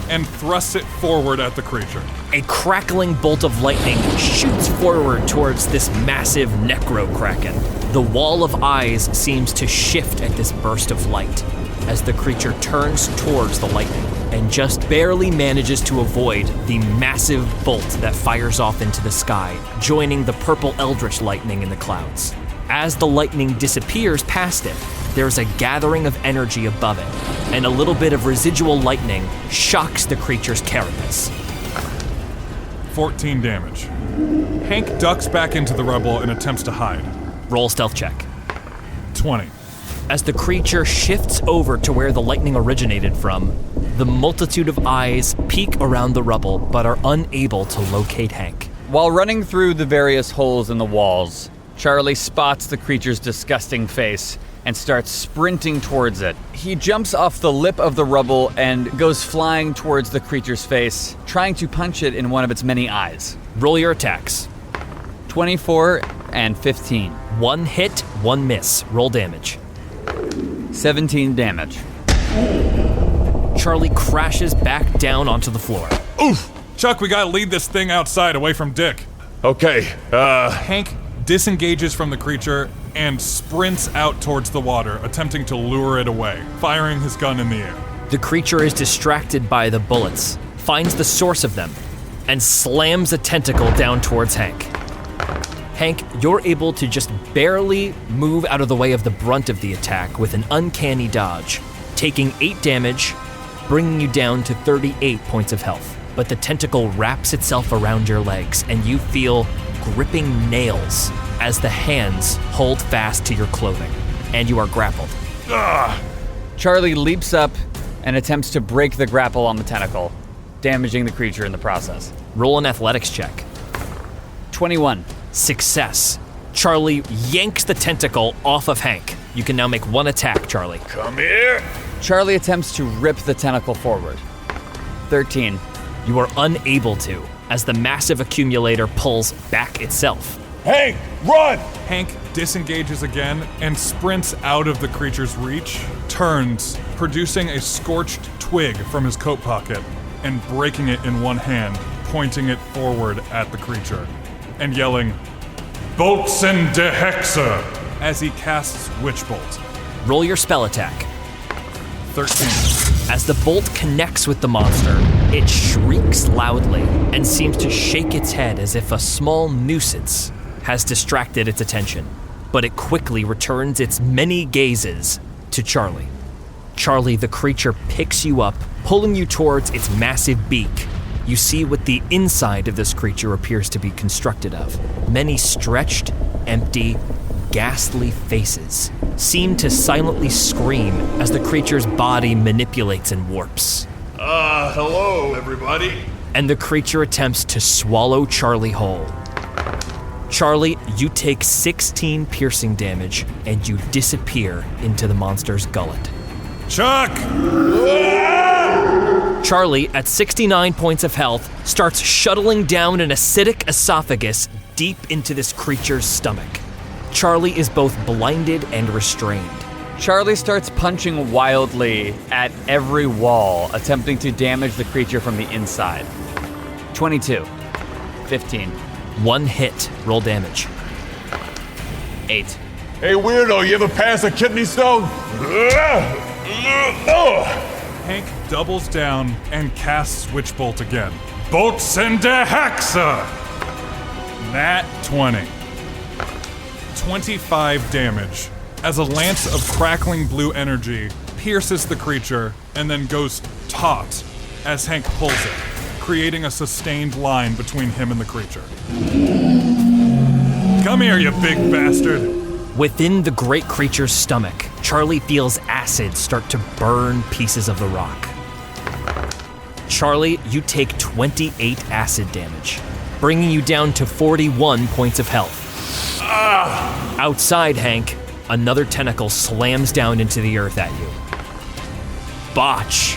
And thrusts it forward at the creature. A crackling bolt of lightning shoots forward towards this massive necro-kraken. The wall of eyes seems to shift at this burst of light as the creature turns towards the lightning and just barely manages to avoid the massive bolt that fires off into the sky, joining the purple eldritch lightning in the clouds. As the lightning disappears past it, there's a gathering of energy above it, and a little bit of residual lightning shocks the creature's carapace. 14 damage. Hank ducks back into the rubble and attempts to hide. Roll stealth check. 20. As the creature shifts over to where the lightning originated from, the multitude of eyes peek around the rubble but are unable to locate Hank. While running through the various holes in the walls, Charlie spots the creature's disgusting face and starts sprinting towards it. He jumps off the lip of the rubble and goes flying towards the creature's face, trying to punch it in one of its many eyes. Roll your attacks. 24 and 15. 1 hit, 1 miss. Roll damage. 17 damage. Charlie crashes back down onto the floor. Oof! Chuck, we gotta lead this thing outside away from Dick. Okay, Hank disengages from the creature and sprints out towards the water, attempting to lure it away, firing his gun in the air. The creature is distracted by the bullets, finds the source of them and slams a tentacle down towards Hank. Hank, you're able to just barely move out of the way of the brunt of the attack with an uncanny dodge, taking 8 damage, bringing you down to 38 points of health. But the tentacle wraps itself around your legs and you feel gripping nails as the hands hold fast to your clothing, and you are grappled. Ugh. Charlie leaps up and attempts to break the grapple on the tentacle, damaging the creature in the process. Roll an athletics check. 21. Success. Charlie yanks the tentacle off of Hank. You can now make 1 attack, Charlie. Come here. Charlie attempts to rip the tentacle forward. 13. You are unable to, as the massive accumulator pulls back itself. Hank, run! Hank disengages again and sprints out of the creature's reach, turns, producing a scorched twig from his coat pocket, and breaking it in one hand, pointing it forward at the creature, and yelling, "Boltsen de Hexa!" as he casts Witch Bolt. Roll your spell attack. 13. As the bolt connects with the monster, it shrieks loudly and seems to shake its head as if a small nuisance has distracted its attention, but it quickly returns its many gazes to Charlie. Charlie, the creature picks you up, pulling you towards its massive beak. You see what the inside of this creature appears to be constructed of. Many stretched, empty, ghastly faces seem to silently scream as the creature's body manipulates and warps. Hello, everybody. And the creature attempts to swallow Charlie whole. Charlie, you take 16 piercing damage and you disappear into the monster's gullet. Chuck! Charlie, at 69 points of health, starts shuttling down an acidic esophagus deep into this creature's stomach. Charlie is both blinded and restrained. Charlie starts punching wildly at every wall, attempting to damage the creature from the inside. 22. 15. 1 hit. Roll damage. 8. Hey, weirdo, you ever pass a kidney stone? Hank doubles down and casts Witch Bolt again. Boltsen de Hexa! Nat 20. 25 damage as a lance of crackling blue energy pierces the creature and then goes taut as Hank pulls it, creating a sustained line between him and the creature. Come here, you big bastard! Within the great creature's stomach, Charlie feels acid start to burn pieces of the rock. Charlie, you take 28 acid damage, bringing you down to 41 points of health. Outside, Hank, another tentacle slams down into the earth at you. Botch.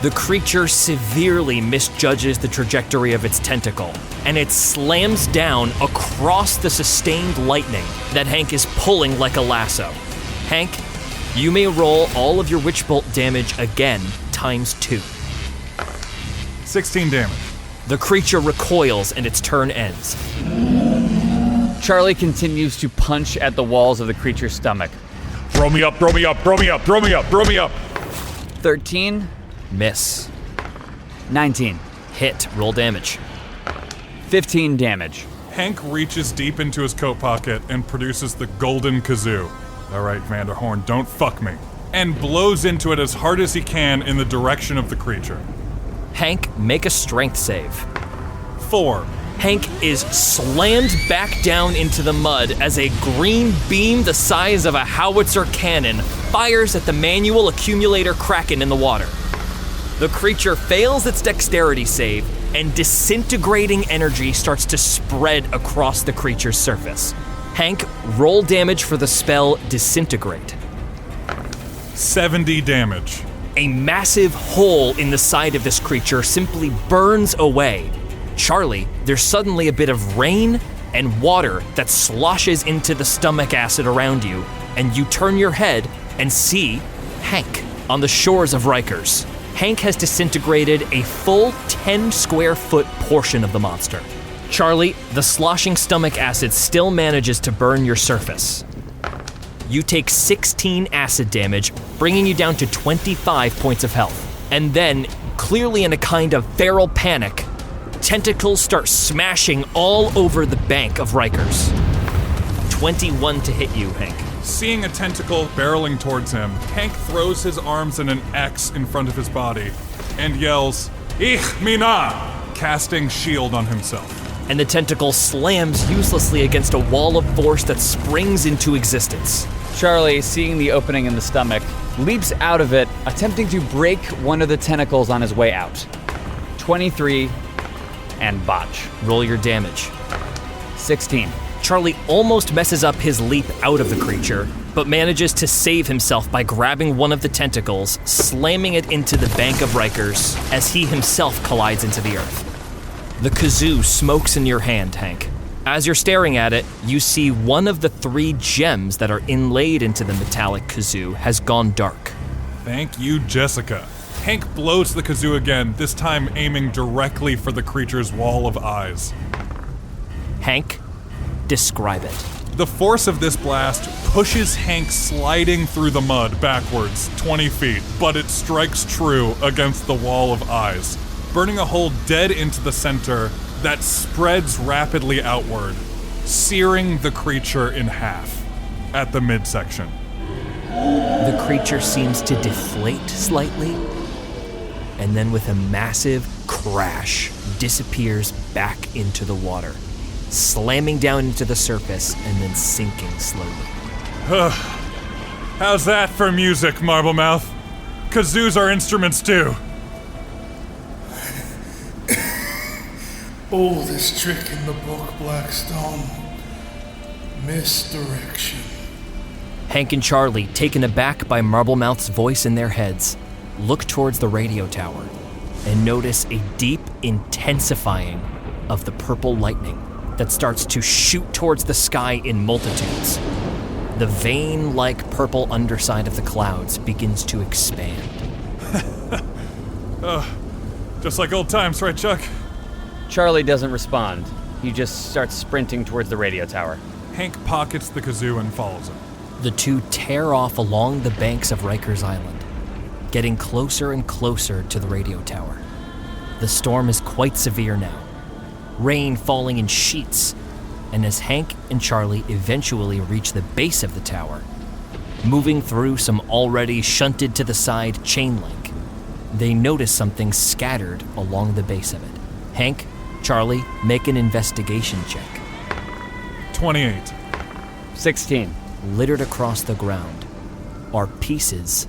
The creature severely misjudges the trajectory of its tentacle, and it slams down across the sustained lightning that Hank is pulling like a lasso. Hank, you may roll all of your Witch Bolt damage again, times 2. 16 damage. The creature recoils and its turn ends. Charlie continues to punch at the walls of the creature's stomach. Throw me up, throw me up, throw me up, throw me up, throw me up. 13. Miss. 19. Hit. Roll damage. 15 damage. Hank reaches deep into his coat pocket and produces the golden kazoo. All right, Vanderhorne, don't fuck me. And blows into it as hard as he can in the direction of the creature. Hank, make a strength save. 4. Hank is slammed back down into the mud as a green beam the size of a howitzer cannon fires at the manual accumulator kraken in the water. The creature fails its dexterity save, and disintegrating energy starts to spread across the creature's surface. Hank, roll damage for the spell Disintegrate. 70 damage. A massive hole in the side of this creature simply burns away. Charlie, there's suddenly a bit of rain and water that sloshes into the stomach acid around you, and you turn your head and see Hank on the shores of Rykers. Hank has disintegrated a full 10 square foot portion of the monster. Charlie, the sloshing stomach acid still manages to burn your surface. You take 16 acid damage, bringing you down to 25 points of health. And then, clearly in a kind of feral panic, tentacles start smashing all over the bank of Rykers. 21 to hit you, Hank. Seeing a tentacle barreling towards him, Hank throws his arms in an X in front of his body and yells, Ich mina, casting shield on himself. And the tentacle slams uselessly against a wall of force that springs into existence. Charlie, seeing the opening in the stomach, leaps out of it, attempting to break one of the tentacles on his way out. 23 and botch. Roll your damage. 16. Charlie almost messes up his leap out of the creature, but manages to save himself by grabbing one of the tentacles, slamming it into the bank of Rykers as he himself collides into the earth. The kazoo smokes in your hand, Hank. As you're staring at it, you see one of the 3 gems that are inlaid into the metallic kazoo has gone dark. Thank you, Jessica. Hank blows the kazoo again, this time aiming directly for the creature's wall of eyes. Hank, describe it. The force of this blast pushes Hank sliding through the mud backwards 20 feet, but it strikes true against the wall of eyes, burning a hole dead into the center that spreads rapidly outward, searing the creature in half at the midsection. The creature seems to deflate slightly, and then with a massive crash, disappears back into the water, slamming down into the surface and then sinking slowly. How's that for music, Marblemouth? Kazoos are instruments too. Oldest trick in the book, Blackstone. Misdirection. Hank and Charlie, taken aback by Marblemouth's voice in their heads, look towards the radio tower and notice a deep intensifying of the purple lightning that starts to shoot towards the sky in multitudes. The vein-like purple underside of the clouds begins to expand. Just like old times, right, Chuck? Charlie doesn't respond. He just starts sprinting towards the radio tower. Hank pockets the kazoo and follows him. The two tear off along the banks of Rykers Island, getting closer and closer to the radio tower. The storm is quite severe now, rain falling in sheets, and as Hank and Charlie eventually reach the base of the tower, moving through some already shunted to the side chain link, they notice something scattered along the base of it. Hank, Charlie, make an investigation check. 28. 16. Littered across the ground are pieces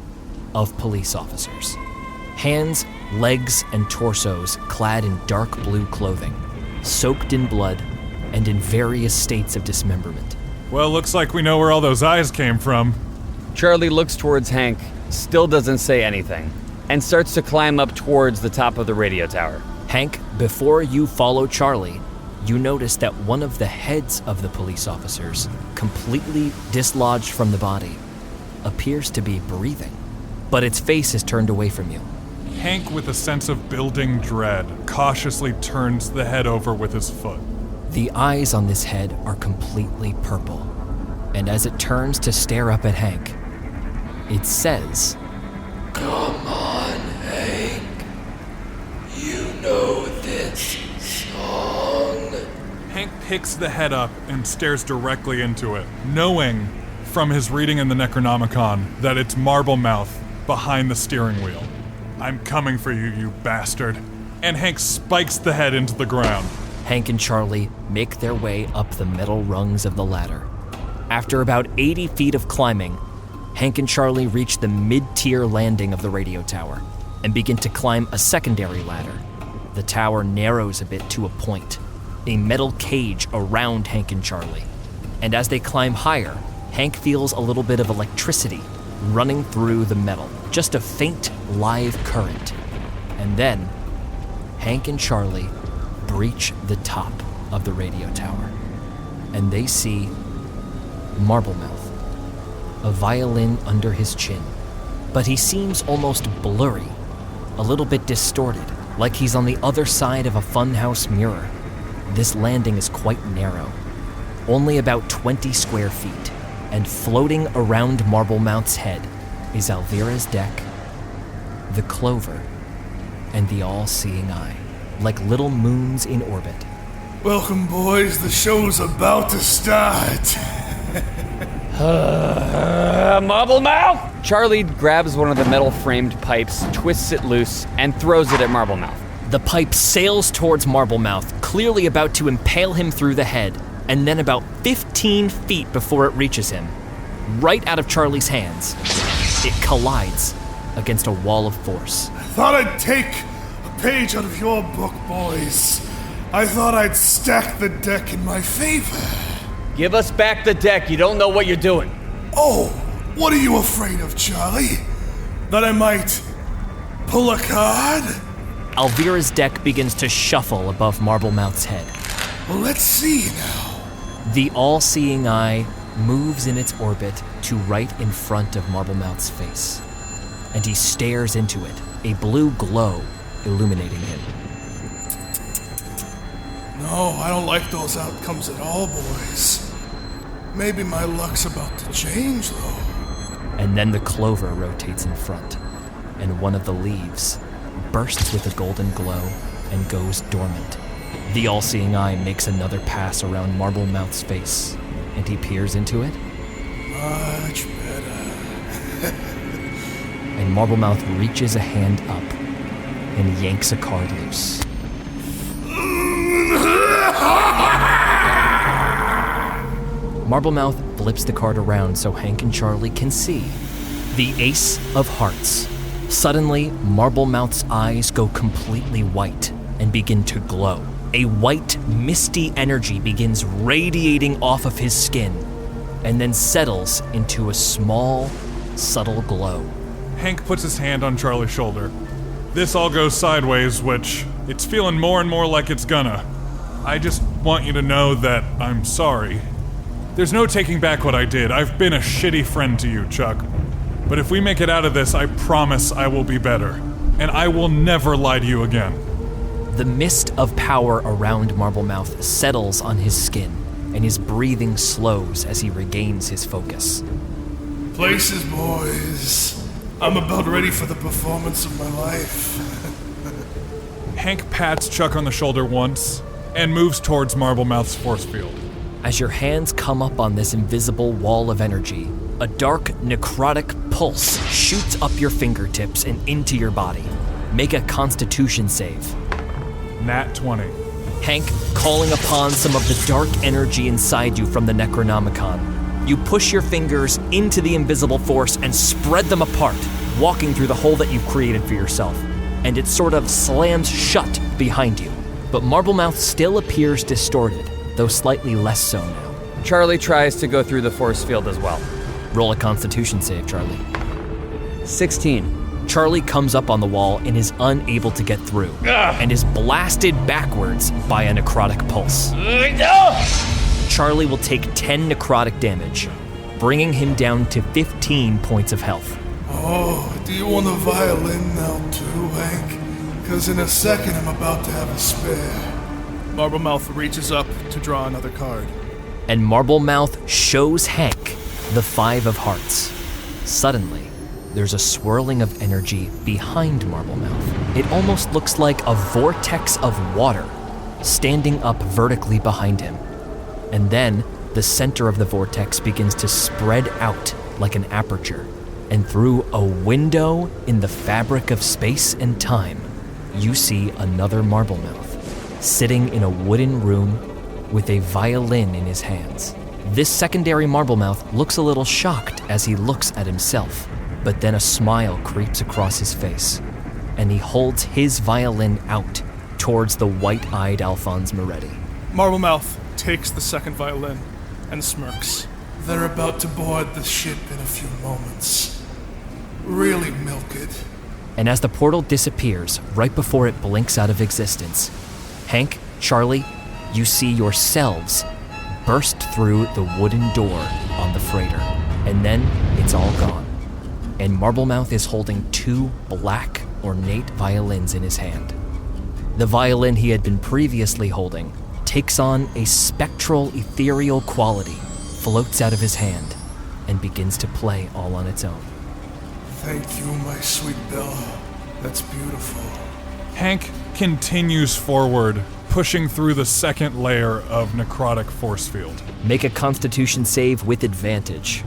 of police officers. Hands, legs, and torsos clad in dark blue clothing, soaked in blood and in various states of dismemberment. Well, looks like we know where all those eyes came from. Charlie looks towards Hank, still doesn't say anything, and starts to climb up towards the top of the radio tower. Hank, before you follow Charlie, you notice that one of the heads of the police officers, completely dislodged from the body, appears to be breathing, but its face is turned away from you. Hank, with a sense of building dread, cautiously turns the head over with his foot. The eyes on this head are completely purple, and as it turns to stare up at Hank, it says, "Come on, Hank. You know this song." Hank picks the head up and stares directly into it, knowing from his reading in the Necronomicon that it's Marblemouth behind the steering wheel. "I'm coming for you, you bastard." And Hank spikes the head into the ground. Hank and Charlie make their way up the metal rungs of the ladder. After about 80 feet of climbing, Hank and Charlie reach the mid-tier landing of the radio tower and begin to climb a secondary ladder. The tower narrows a bit to a point, a metal cage around Hank and Charlie. And as they climb higher, Hank feels a little bit of electricity running through the metal, just a faint live current. And then, Hank and Charlie breach the top of the radio tower, and they see Marblemouth, a violin under his chin. But he seems almost blurry, a little bit distorted, like he's on the other side of a funhouse mirror. This landing is quite narrow, only about 20 square feet, and floating around Marblemouth's head is Alvira's deck, the Clover, and the all-seeing eye, like little moons in orbit. Welcome, boys. The show's about to start. Marble Mouth! Charlie grabs one of the metal-framed pipes, twists it loose, and throws it at Marble Mouth. The pipe sails towards Marble Mouth, clearly about to impale him through the head, and then about 15 feet before it reaches him, right out of Charlie's hands, it collides against a wall of force. I thought I'd take a page out of your book, boys. I thought I'd stack the deck in my favor. Give us back the deck. You don't know what you're doing. Oh, what are you afraid of, Charlie? That I might pull a card? Alvira's deck begins to shuffle above Marble Mouth's head. Well, let's see now. The all-seeing eye moves in its orbit to right in front of Marble Mouth's face, and he stares into it, a blue glow illuminating him. No, I don't like those outcomes at all, boys. Maybe my luck's about to change, though. And then the clover rotates in front, and one of the leaves bursts with a golden glow and goes dormant. The all-seeing eye makes another pass around Marble Mouth's face, and he peers into it. Much better. And Marble Mouth reaches a hand up and yanks a card loose. Marble Mouth flips the card around so Hank and Charlie can see. The Ace of Hearts. Suddenly, Marble Mouth's eyes go completely white and begin to glow. A white, misty energy begins radiating off of his skin and then settles into a small, subtle glow. Hank puts his hand on Charlie's shoulder. This all goes sideways, which it's feeling more and more like it's gonna. I just want you to know that I'm sorry. There's no taking back what I did. I've been a shitty friend to you, Chuck. But if we make it out of this, I promise I will be better. And I will never lie to you again. The mist of power around Marble Mouth settles on his skin, and his breathing slows as he regains his focus. Places, boys. I'm about ready for the performance of my life. Hank pats Chuck on the shoulder once and moves towards Marble Mouth's force field. As your hands come up on this invisible wall of energy, a dark, necrotic pulse shoots up your fingertips and into your body. Make a Constitution save. Nat 20. Hank, calling upon some of the dark energy inside you from the Necronomicon, you push your fingers into the invisible force and spread them apart, walking through the hole that you've created for yourself, and it sort of slams shut behind you. But Marble Mouth still appears distorted, though slightly less so now. Charlie tries to go through the force field as well. Roll a Constitution save, Charlie. 16. Charlie comes up on the wall and is unable to get through, and is blasted backwards by a necrotic pulse. Charlie will take 10 necrotic damage, bringing him down to 15 points of health. Oh, do you want a violin now too, Hank? Because in a second I'm about to have a spare. Marble Mouth reaches up to draw another card. And Marble Mouth shows Hank the 5 of Hearts. Suddenly, there's a swirling of energy behind Marble Mouth. It almost looks like a vortex of water standing up vertically behind him. And then the center of the vortex begins to spread out like an aperture. And through a window in the fabric of space and time, you see another Marble Mouth sitting in a wooden room with a violin in his hands. This secondary Marble Mouth looks a little shocked as he looks at himself, but then a smile creeps across his face, and he holds his violin out towards the white-eyed Alphonse Moretti. Marble Mouth takes the second violin and smirks. They're about to board the ship in a few moments. Really milk it. And as the portal disappears right before it blinks out of existence, Hank, Charlie, you see yourselves burst through the wooden door on the freighter, and then it's all gone. And Marble Mouth is holding 2 black, ornate violins in his hand. The violin he had been previously holding takes on a spectral, ethereal quality, floats out of his hand, and begins to play all on its own. Thank you, my sweet Bella. That's beautiful. Hank continues forward, pushing through the second layer of necrotic force field. Make a constitution save with advantage.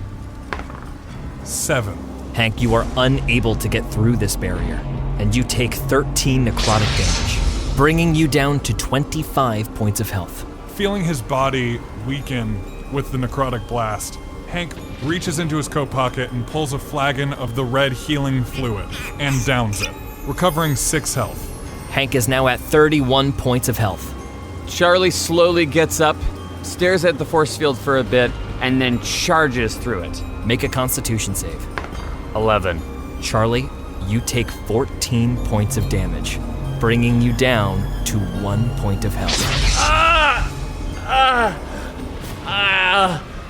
7. Hank, you are unable to get through this barrier, and you take 13 necrotic damage, bringing you down to 25 points of health. Feeling his body weaken with the necrotic blast, Hank reaches into his coat pocket and pulls a flagon of the red healing fluid and downs it, recovering 6 health. Hank is now at 31 points of health. Charlie slowly gets up, stares at the force field for a bit, and then charges through it. Make a constitution save. 11. Charlie, you take 14 points of damage, bringing you down to 1 point of health.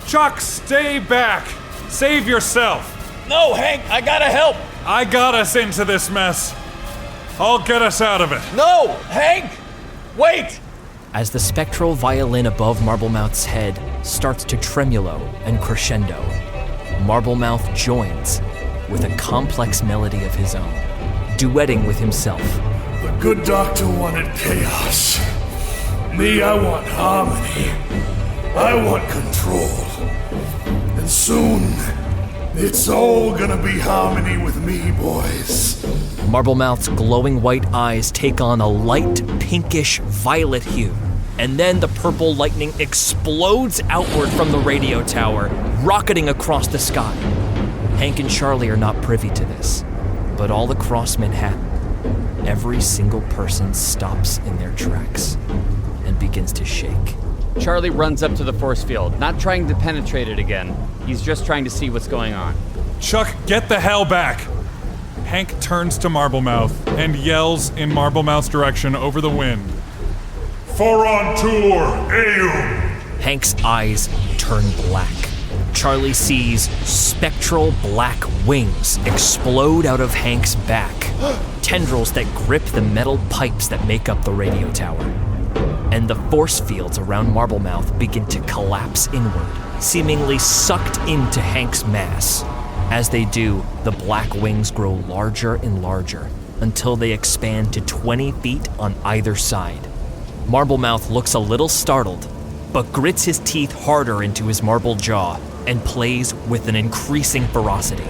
Chuck, stay back! Save yourself! No, Hank, I gotta help! I got us into this mess. I'll get us out of it. No, Hank! Wait! As the spectral violin above Marblemouth's head starts to tremulo and crescendo, Marblemouth joins with a complex melody of his own, duetting with himself. The good doctor wanted chaos. Me, I want harmony. I want control. And soon, it's all gonna be harmony with me, boys. Marblemouth's glowing white eyes take on a light pinkish violet hue, and then the purple lightning explodes outward from the radio tower, rocketing across the sky. Hank and Charlie are not privy to this, but all across Manhattan, every single person stops in their tracks and begins to shake. Charlie runs up to the force field, not trying to penetrate it again. He's just trying to see what's going on. Chuck, get the hell back! Hank turns to Marblemouth and yells in Marblemouth's direction over the wind. Forantur eum! Hank's eyes turn black. Charlie sees spectral black wings explode out of Hank's back, tendrils that grip the metal pipes that make up the radio tower. And the force fields around Marblemouth begin to collapse inward, seemingly sucked into Hank's mass. As they do, the black wings grow larger and larger until they expand to 20 feet on either side. Marblemouth looks a little startled, but grits his teeth harder into his marble jaw and plays with an increasing ferocity.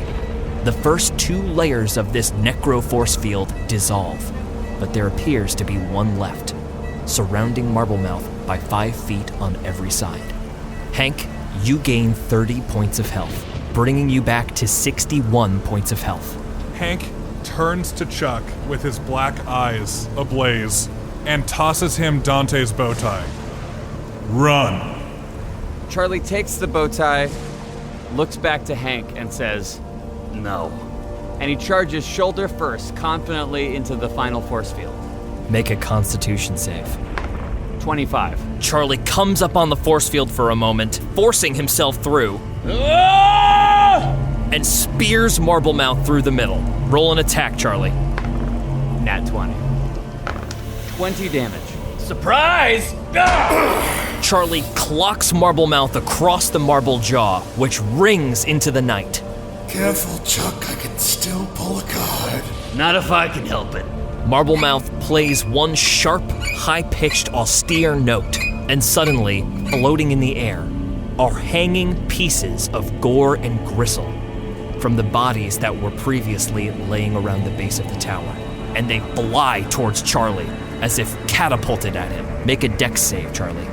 The first 2 layers of this necro force field dissolve, but there appears to be one left, surrounding Marblemouth by 5 feet on every side. Hank, you gain 30 points of health, bringing you back to 61 points of health. Hank turns to Chuck with his black eyes ablaze and tosses him Dante's bow tie. Run! Charlie takes the bow tie, looks back to Hank, and says, no. And he charges shoulder first, confidently into the final force field. Make a constitution save. 25. Charlie comes up on the force field for a moment, forcing himself through, and spears Marblemouth through the middle. Roll an attack, Charlie. Nat 20. 20 damage. Surprise! Charlie clocks Marblemouth across the marble jaw, which rings into the night. Careful, Chuck, I can still pull a card. Not if I can help it. Marblemouth plays one sharp, high-pitched, austere note, and suddenly, floating in the air, are hanging pieces of gore and gristle from the bodies that were previously laying around the base of the tower, and they fly towards Charlie as if catapulted at him. Make a dex save, Charlie.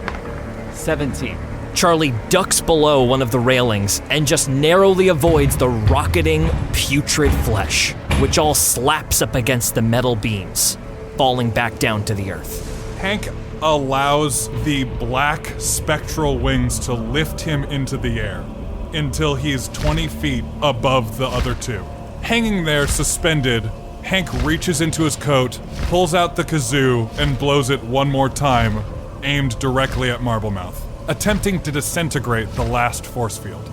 17. Charlie ducks below one of the railings and just narrowly avoids the rocketing, putrid flesh, which all slaps up against the metal beams, falling back down to the earth. Hank allows the black spectral wings to lift him into the air until he's 20 feet above the other 2. Hanging there, suspended, Hank reaches into his coat, pulls out the kazoo, and blows it one more time, aimed directly at Marblemouth, attempting to disintegrate the last force field.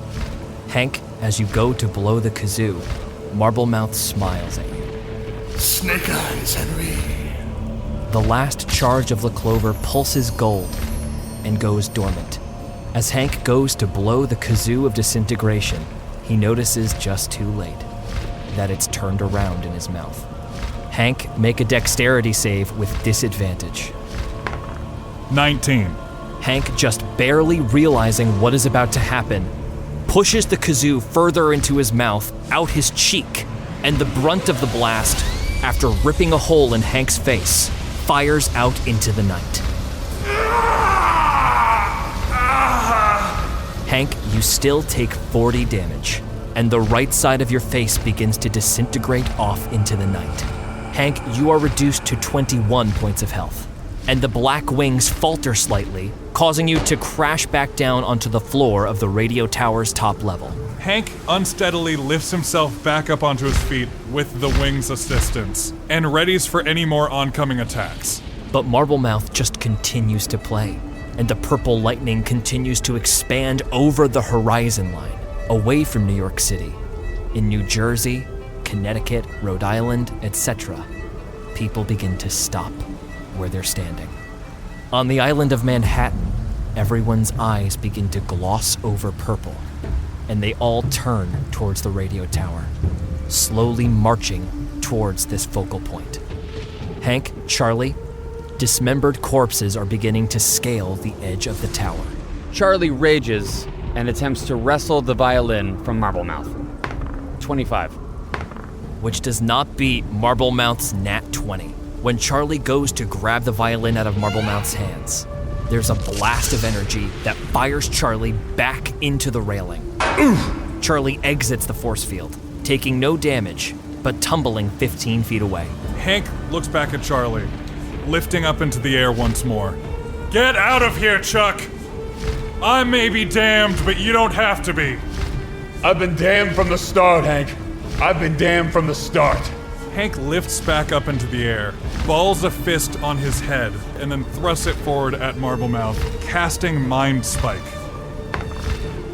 Hank, as you go to blow the kazoo, Marblemouth smiles at you. Snake eyes, Henry. The last charge of the clover pulses gold and goes dormant. As Hank goes to blow the kazoo of disintegration, he notices just too late that it's turned around in his mouth. Hank, make a dexterity save with disadvantage. 19. Hank, just barely realizing what is about to happen, pushes the kazoo further into his mouth, out his cheek, and the brunt of the blast, after ripping a hole in Hank's face, fires out into the night. Hank, you still take 40 damage, and the right side of your face begins to disintegrate off into the night. Hank, you are reduced to 21 points of health, and the black wings falter slightly, causing you to crash back down onto the floor of the radio tower's top level. Hank unsteadily lifts himself back up onto his feet with the wing's assistance, and readies for any more oncoming attacks. But Marblemouth just continues to play, and the purple lightning continues to expand over the horizon line, away from New York City. In New Jersey, Connecticut, Rhode Island, etc., people begin to stop where they're standing. On the island of Manhattan, everyone's eyes begin to gloss over purple, and they all turn towards the radio tower, slowly marching towards this focal point. Hank, Charlie, dismembered corpses are beginning to scale the edge of the tower. Charlie rages and attempts to wrestle the violin from Marblemouth. 25. Which does not beat Marblemouth's nat 20. When Charlie goes to grab the violin out of Marblemouth's hands, there's a blast of energy that fires Charlie back into the railing. Charlie exits the force field, taking no damage, but tumbling 15 feet away. Hank looks back at Charlie, lifting up into the air once more. Get out of here, Chuck! I may be damned, but you don't have to be. I've been damned from the start, Hank. I've been damned from the start. Hank lifts back up into the air, balls a fist on his head, and then thrusts it forward at Marblemouth, casting Mind Spike.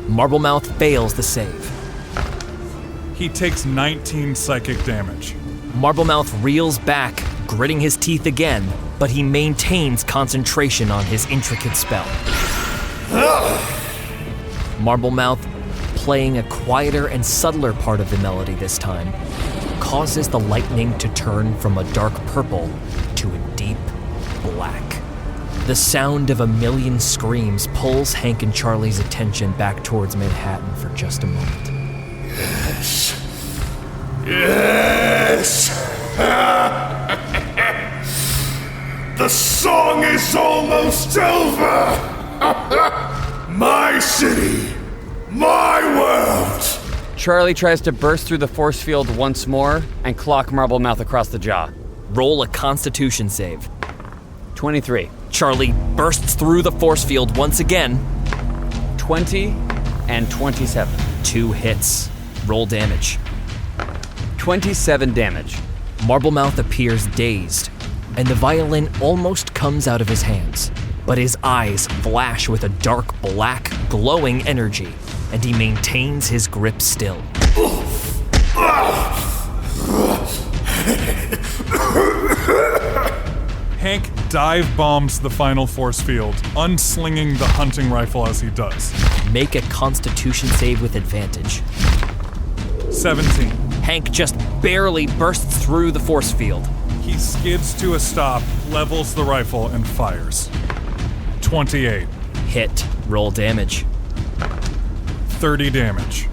Marblemouth fails the save. He takes 19 psychic damage. Marblemouth reels back, gritting his teeth again, but he maintains concentration on his intricate spell. Marblemouth, playing a quieter and subtler part of the melody this time, causes the lightning to turn from a dark purple to a deep black. The sound of a million screams pulls Hank and Charlie's attention back towards Manhattan for just a moment. Yes! The song is almost over! My city! My world! Charlie tries to burst through the force field once more and clock Marblemouth across the jaw. Roll a Constitution save. 23. Charlie bursts through the force field once again. 20 and 27. 2 hits. Roll damage. 27 damage. Marblemouth appears dazed, and the violin almost comes out of his hands, but his eyes flash with a dark black glowing energy, and he maintains his grip still. Hank dive bombs the final force field, unslinging the hunting rifle as he does. Make a Constitution save with advantage. 17. Hank just barely bursts through the force field. He skids to a stop, levels the rifle, and fires. 28. Hit. Roll damage. 30 damage.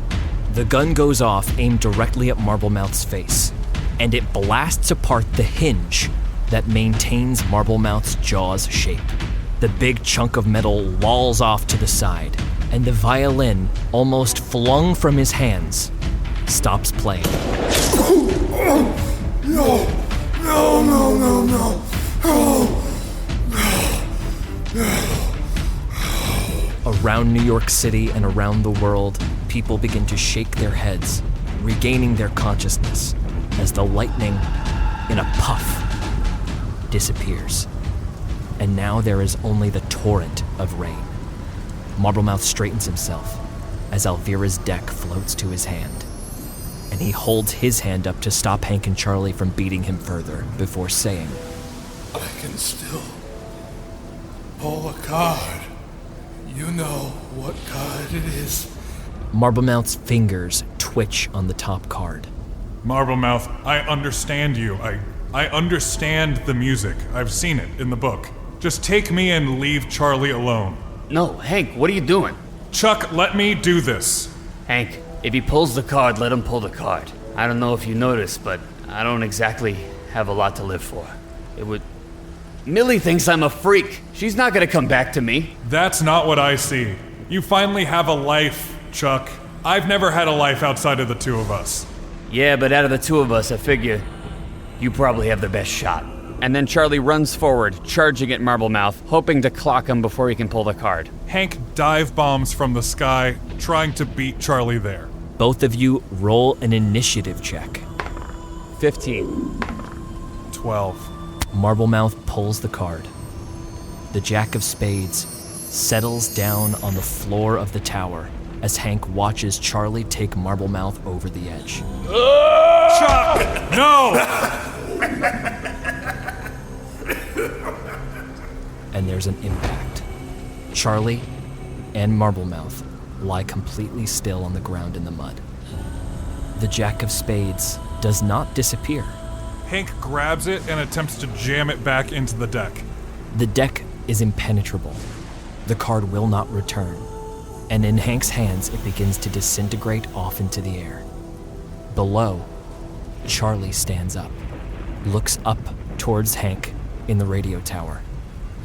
The gun goes off, aimed directly at Marblemouth's face, and it blasts apart the hinge that maintains Marblemouth's jaw's shape. The big chunk of metal lolls off to the side, and the violin, almost flung from his hands, stops playing. No! Around New York City and around the world, people begin to shake their heads, regaining their consciousness, as the lightning, in a puff, disappears. And now there is only the torrent of rain. Marblemouth straightens himself as Elvira's deck floats to his hand, and he holds his hand up to stop Hank and Charlie from beating him further before saying, I can still pull a card. You know what card it is. Marblemouth's fingers twitch on the top card. Marblemouth, I understand you. I I understand the music. I've seen it in the book. Just take me and leave Charlie alone. No, Hank, what are you doing? Chuck, let me do this. Hank, if he pulls the card, let him pull the card. I don't know if you noticed, but I don't exactly have a lot to live for. Millie thinks I'm a freak. She's not gonna come back to me. That's not what I see. You finally have a life, Chuck. I've never had a life outside of the two of us. Yeah, but out of the two of us, I figure you probably have the best shot. And then Charlie runs forward, charging at Marblemouth, hoping to clock him before he can pull the card. Hank dive bombs from the sky, trying to beat Charlie there. Both of you roll an initiative check. 15. 12. Marblemouth pulls the card. The Jack of Spades settles down on the floor of the tower as Hank watches Charlie take Marblemouth over the edge. Chuck! No! And there's an impact. Charlie and Marblemouth lie completely still on the ground in the mud. The Jack of Spades does not disappear. Hank grabs it and attempts to jam it back into the deck. The deck is impenetrable. The card will not return, and in Hank's hands it begins to disintegrate off into the air. Below, Charlie stands up, looks up towards Hank in the radio tower,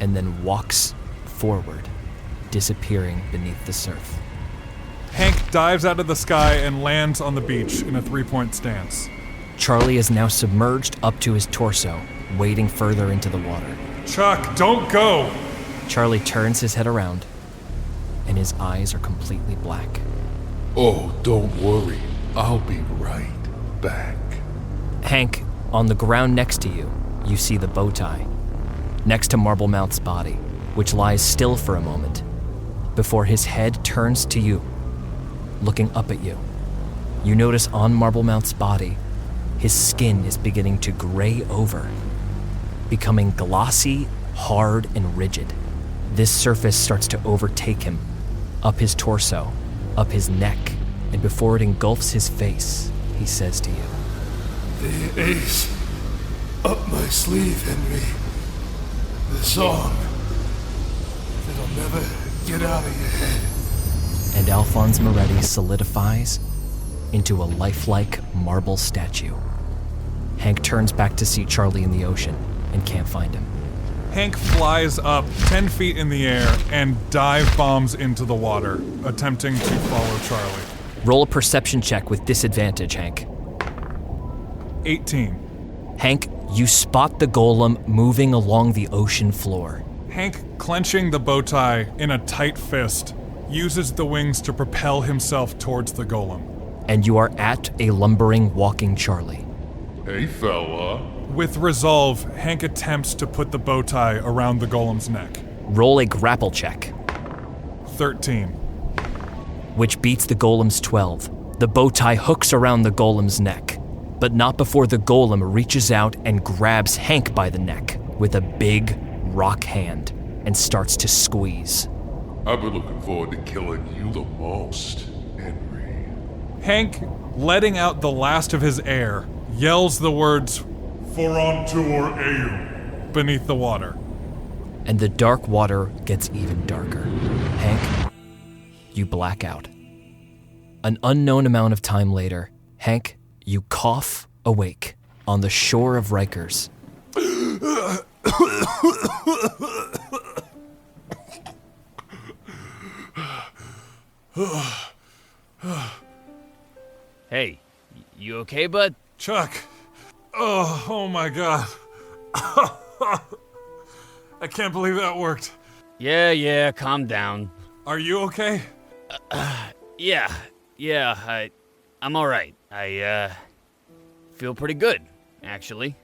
and then walks forward, disappearing beneath the surf. Hank dives out of the sky and lands on the beach in a three-point stance. Charlie is now submerged up to his torso, wading further into the water. Chuck, don't go! Charlie turns his head around, and his eyes are completely black. Oh, don't worry. I'll be right back. Hank, on the ground next to you, you see the bow tie, next to Marblemouth's body, which lies still for a moment, before his head turns to you, looking up at you. You notice on Marblemouth's body, his skin is beginning to gray over, becoming glossy, hard, and rigid. This surface starts to overtake him, up his torso, up his neck, and before it engulfs his face, he says to you, "The ace up my sleeve, Henry. The song that'll never get out of your head." and Alphonse Moretti solidifies into a lifelike marble statue. Hank turns back to see Charlie in the ocean and can't find him. Hank flies up 10 feet in the air and dive bombs into the water, attempting to follow Charlie. Roll a perception check with disadvantage, Hank. 18. Hank, you spot the golem moving along the ocean floor. Hank, clenching the bow tie in a tight fist, uses the wings to propel himself towards the golem. And you are at a lumbering, walking Charlie. Hey, fella. With resolve, Hank attempts to put the bow tie around the golem's neck. Roll a grapple check. 13. Which beats the golem's 12. The bow tie hooks around the golem's neck, but not before the golem reaches out and grabs Hank by the neck with a big rock hand and starts to squeeze. I've been looking forward to killing you the most, Henry. Hank, letting out the last of his air, yells the words, "Forantur eum," beneath the water. And the dark water gets even darker. Hank, you black out. An unknown amount of time later, Hank, you cough awake on the shore of Rykers. Hey, you okay, bud? Chuck. Oh my God. I can't believe that worked. Yeah, calm down. Are you okay? Yeah, I'm all right. I feel pretty good, actually.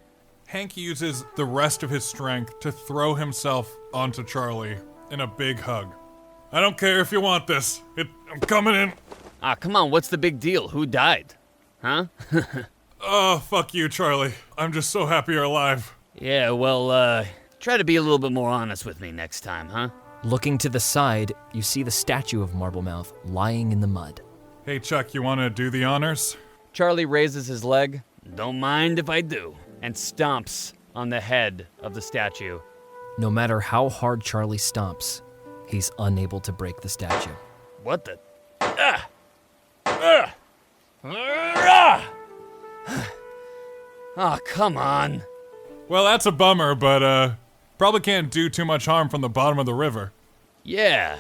Hank uses the rest of his strength to throw himself onto Charlie in a big hug. I don't care if you want this. I'm coming in. Ah, come on, what's the big deal? Who died? Huh? Oh, fuck you, Charlie. I'm just so happy you're alive. Yeah, well, try to be a little bit more honest with me next time, huh? Looking to the side, you see the statue of Marblemouth lying in the mud. Hey, Chuck, you want to do the honors? Charlie raises his leg. Don't mind if I do. and stomps on the head of the statue. No matter how hard Charlie stomps, he's unable to break the statue. What the? Oh, come on. Well, that's a bummer, but probably can't do too much harm from the bottom of the river. Yeah,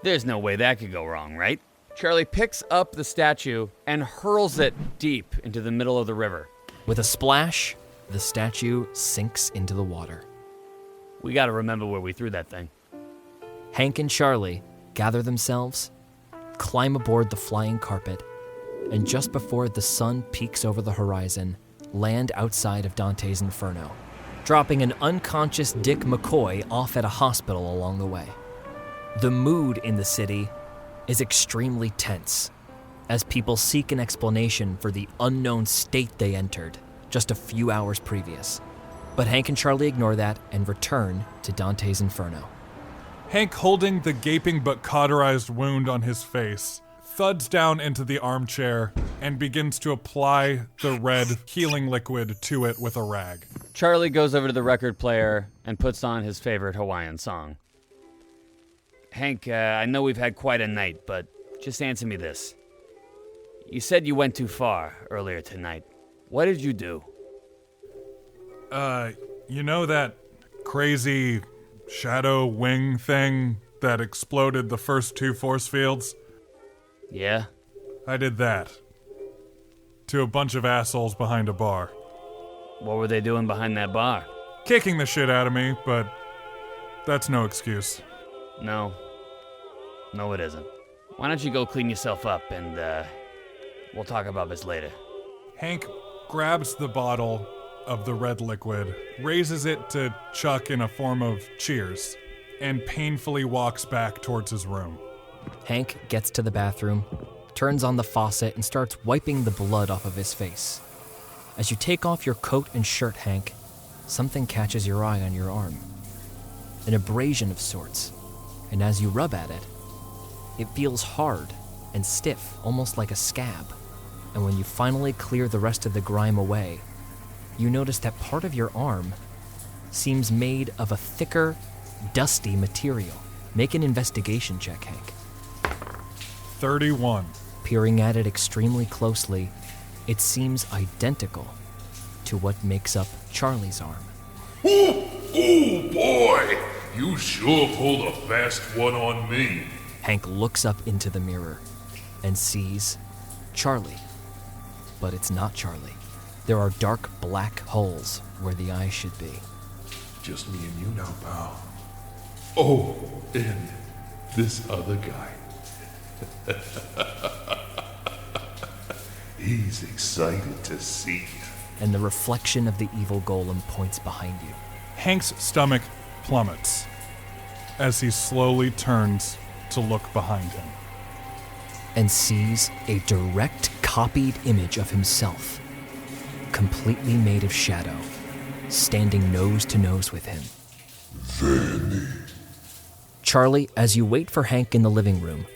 there's no way that could go wrong, right? Charlie picks up the statue and hurls it deep into the middle of the river. With a splash, the statue sinks into the water. We gotta remember where we threw that thing. Hank and Charlie gather themselves, climb aboard the flying carpet, and just before the sun peaks over the horizon, land outside of Dante's Inferno, dropping an unconscious Dick McCoy off at a hospital along the way. The mood in the city is extremely tense as people seek an explanation for the unknown state they entered just a few hours previous. But Hank and Charlie ignore that and return to Dante's Inferno. Hank, holding the gaping but cauterized wound on his face, thuds down into the armchair and begins to apply the red healing liquid to it with a rag. Charlie goes over to the record player and puts on his favorite Hawaiian song. Hank, I know we've had quite a night, but just answer me this. You said you went too far earlier tonight. What did you do? You know that crazy shadow wing thing that exploded the first 2 force fields? Yeah? I did that. To a bunch of assholes behind a bar. What were they doing behind that bar? Kicking the shit out of me, but that's no excuse. No, it isn't. Why don't you go clean yourself up and, we'll talk about this later. Hank grabs the bottle of the red liquid, raises it to Chuck in a form of cheers, and painfully walks back towards his room. Hank gets to the bathroom, turns on the faucet, and starts wiping the blood off of his face. As you take off your coat and shirt, Hank, something catches your eye on your arm. An abrasion of sorts, and as you rub at it, it feels hard and stiff, almost like a scab. And when you finally clear the rest of the grime away, you notice that part of your arm seems made of a thicker, dusty material. Make an investigation check, Hank. 31. Peering at it extremely closely, it seems identical to what makes up Charlie's arm. Oh boy! You sure pulled a fast one on me. Hank looks up into the mirror and sees Charlie. But it's not Charlie. There are dark black holes where the eyes should be. Just me and you now, pal. Oh, and this other guy. He's excited to see you. And the reflection of the evil golem points behind you. Hank's stomach plummets as he slowly turns to look behind him. And sees a direct copied image of himself, completely made of shadow, standing nose to nose with him. Vanny. Charlie, as you wait for Hank in the living room,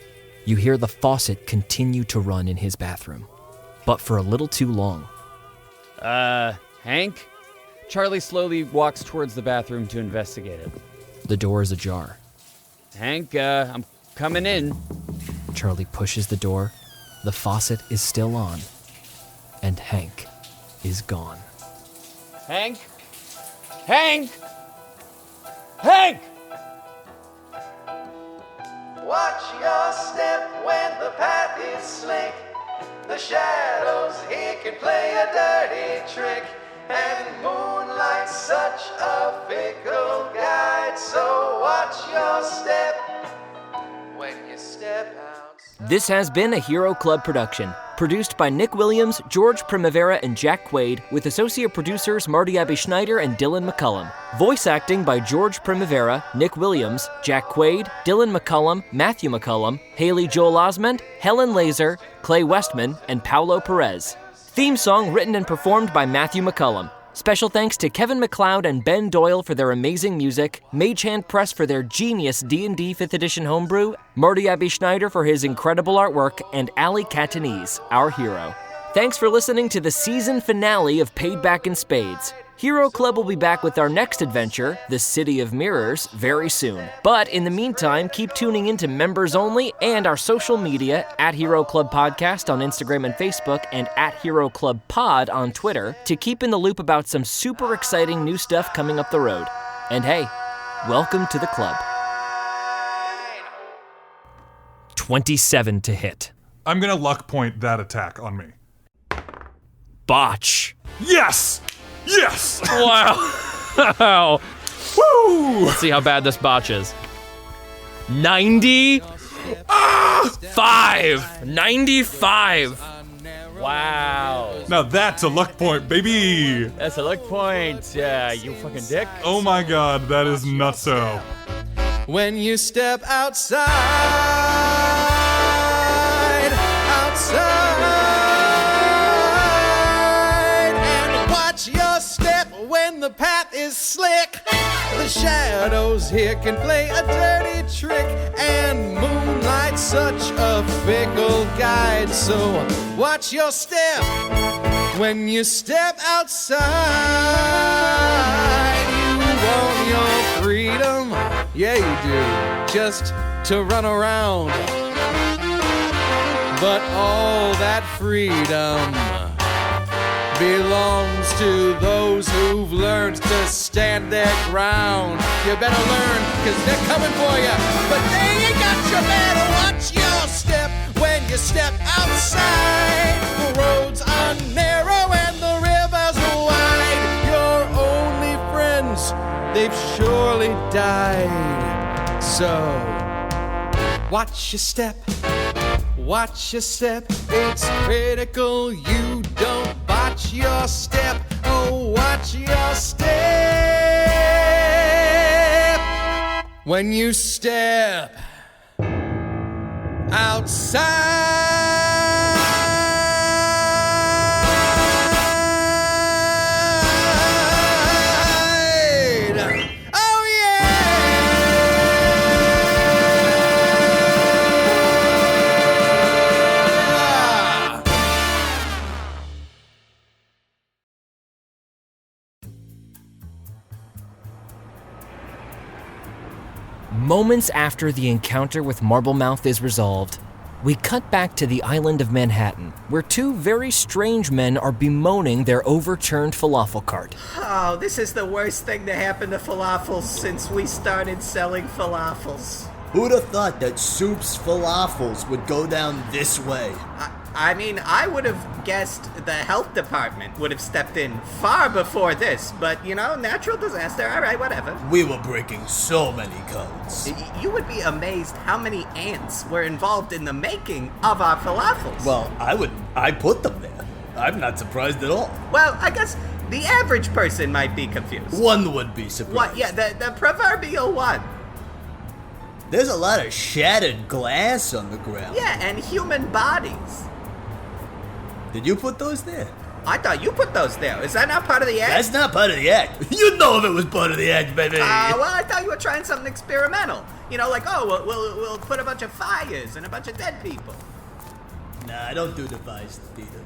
you hear the faucet continue to run in his bathroom, but for a little too long. Hank? Charlie slowly walks towards the bathroom to investigate it. The door is ajar. Hank, I'm coming in. Charlie pushes the door. The faucet is still on, and Hank is gone. Hank? Hank! Hank! Watch your step when the path is slick. The shadows here can play a dirty trick. And moonlight's such a fickle guide. So watch your step when you step out. This has been a Hero Club production, produced by Nick Williams, George Primavera, and Jack Quaid, with associate producers Marty Abbey Schneider and Dylan McCollum. Voice acting by George Primavera, Nick Williams, Jack Quaid, Dylan McCollum, Matthew McCollum, Haley Joel Osment, Helen Laser, Clay Westman, and Paolo Perez. Theme song written and performed by Matthew McCollum. Special thanks to Kevin MacLeod and Ben Doyle for their amazing music, Mage Hand Press for their genius D&D 5th edition homebrew, Marty Abbey Schneider for his incredible artwork, and Ali Catanese, our hero. Thanks for listening to the season finale of Paid Back in Spades. Hero Club will be back with our next adventure, the City of Mirrors, very soon. But in the meantime, keep tuning in to members only and our social media at Hero Club Podcast on Instagram and Facebook and at Hero Club Pod on Twitter to keep in the loop about some super exciting new stuff coming up the road. And hey, welcome to the club. 27 to hit. I'm gonna luck point that attack on me. Botch. Yes! Yes! Wow. Woo! Let's see how bad this botch is. 95. 95. Wow. Now that's a luck point, baby! That's a luck point, you fucking dick. Oh my god, that is nutso. When you step outside, and watch your step when the path is slick. The shadows here can play a dirty trick, and moonlight's such a fickle guide. So watch your step when you step outside. You want your freedom, yeah you do, just to run around. But all that freedom belongs to those who've learned to stand their ground. You better learn, cause they're coming for you. But they ain't got you, better watch your step when you step outside. The roads are narrow and the rivers are wide. Your only friends, they've surely died. So, watch your step. Watch your step, it's critical you don't botch your step. Oh, watch your step when you step outside. Oh, Moments after the encounter with Marblemouth is resolved, we cut back to the island of Manhattan, where two very strange men are bemoaning their overturned falafel cart. Oh, this is the worst thing to happen to falafels since we started selling falafels. Who'd have thought that Soup's Falafels would go down this way? I mean, I would have guessed the health department would have stepped in far before this, but, you know, natural disaster, all right, whatever. We were breaking so many codes. You would be amazed how many ants were involved in the making of our falafels. Well, I put them there. I'm not surprised at all. Well, I guess the average person might be confused. One would be surprised. What? Yeah, the proverbial one. There's a lot of shattered glass on the ground. Yeah, and human bodies. Did you put those there? I thought you put those there. Is that not part of the act? That's not part of the act. You'd know if it was part of the act, baby. Well, I thought you were trying something experimental. You know, like, oh, we'll put a bunch of fires and a bunch of dead people. Nah, I don't do devices, Peter.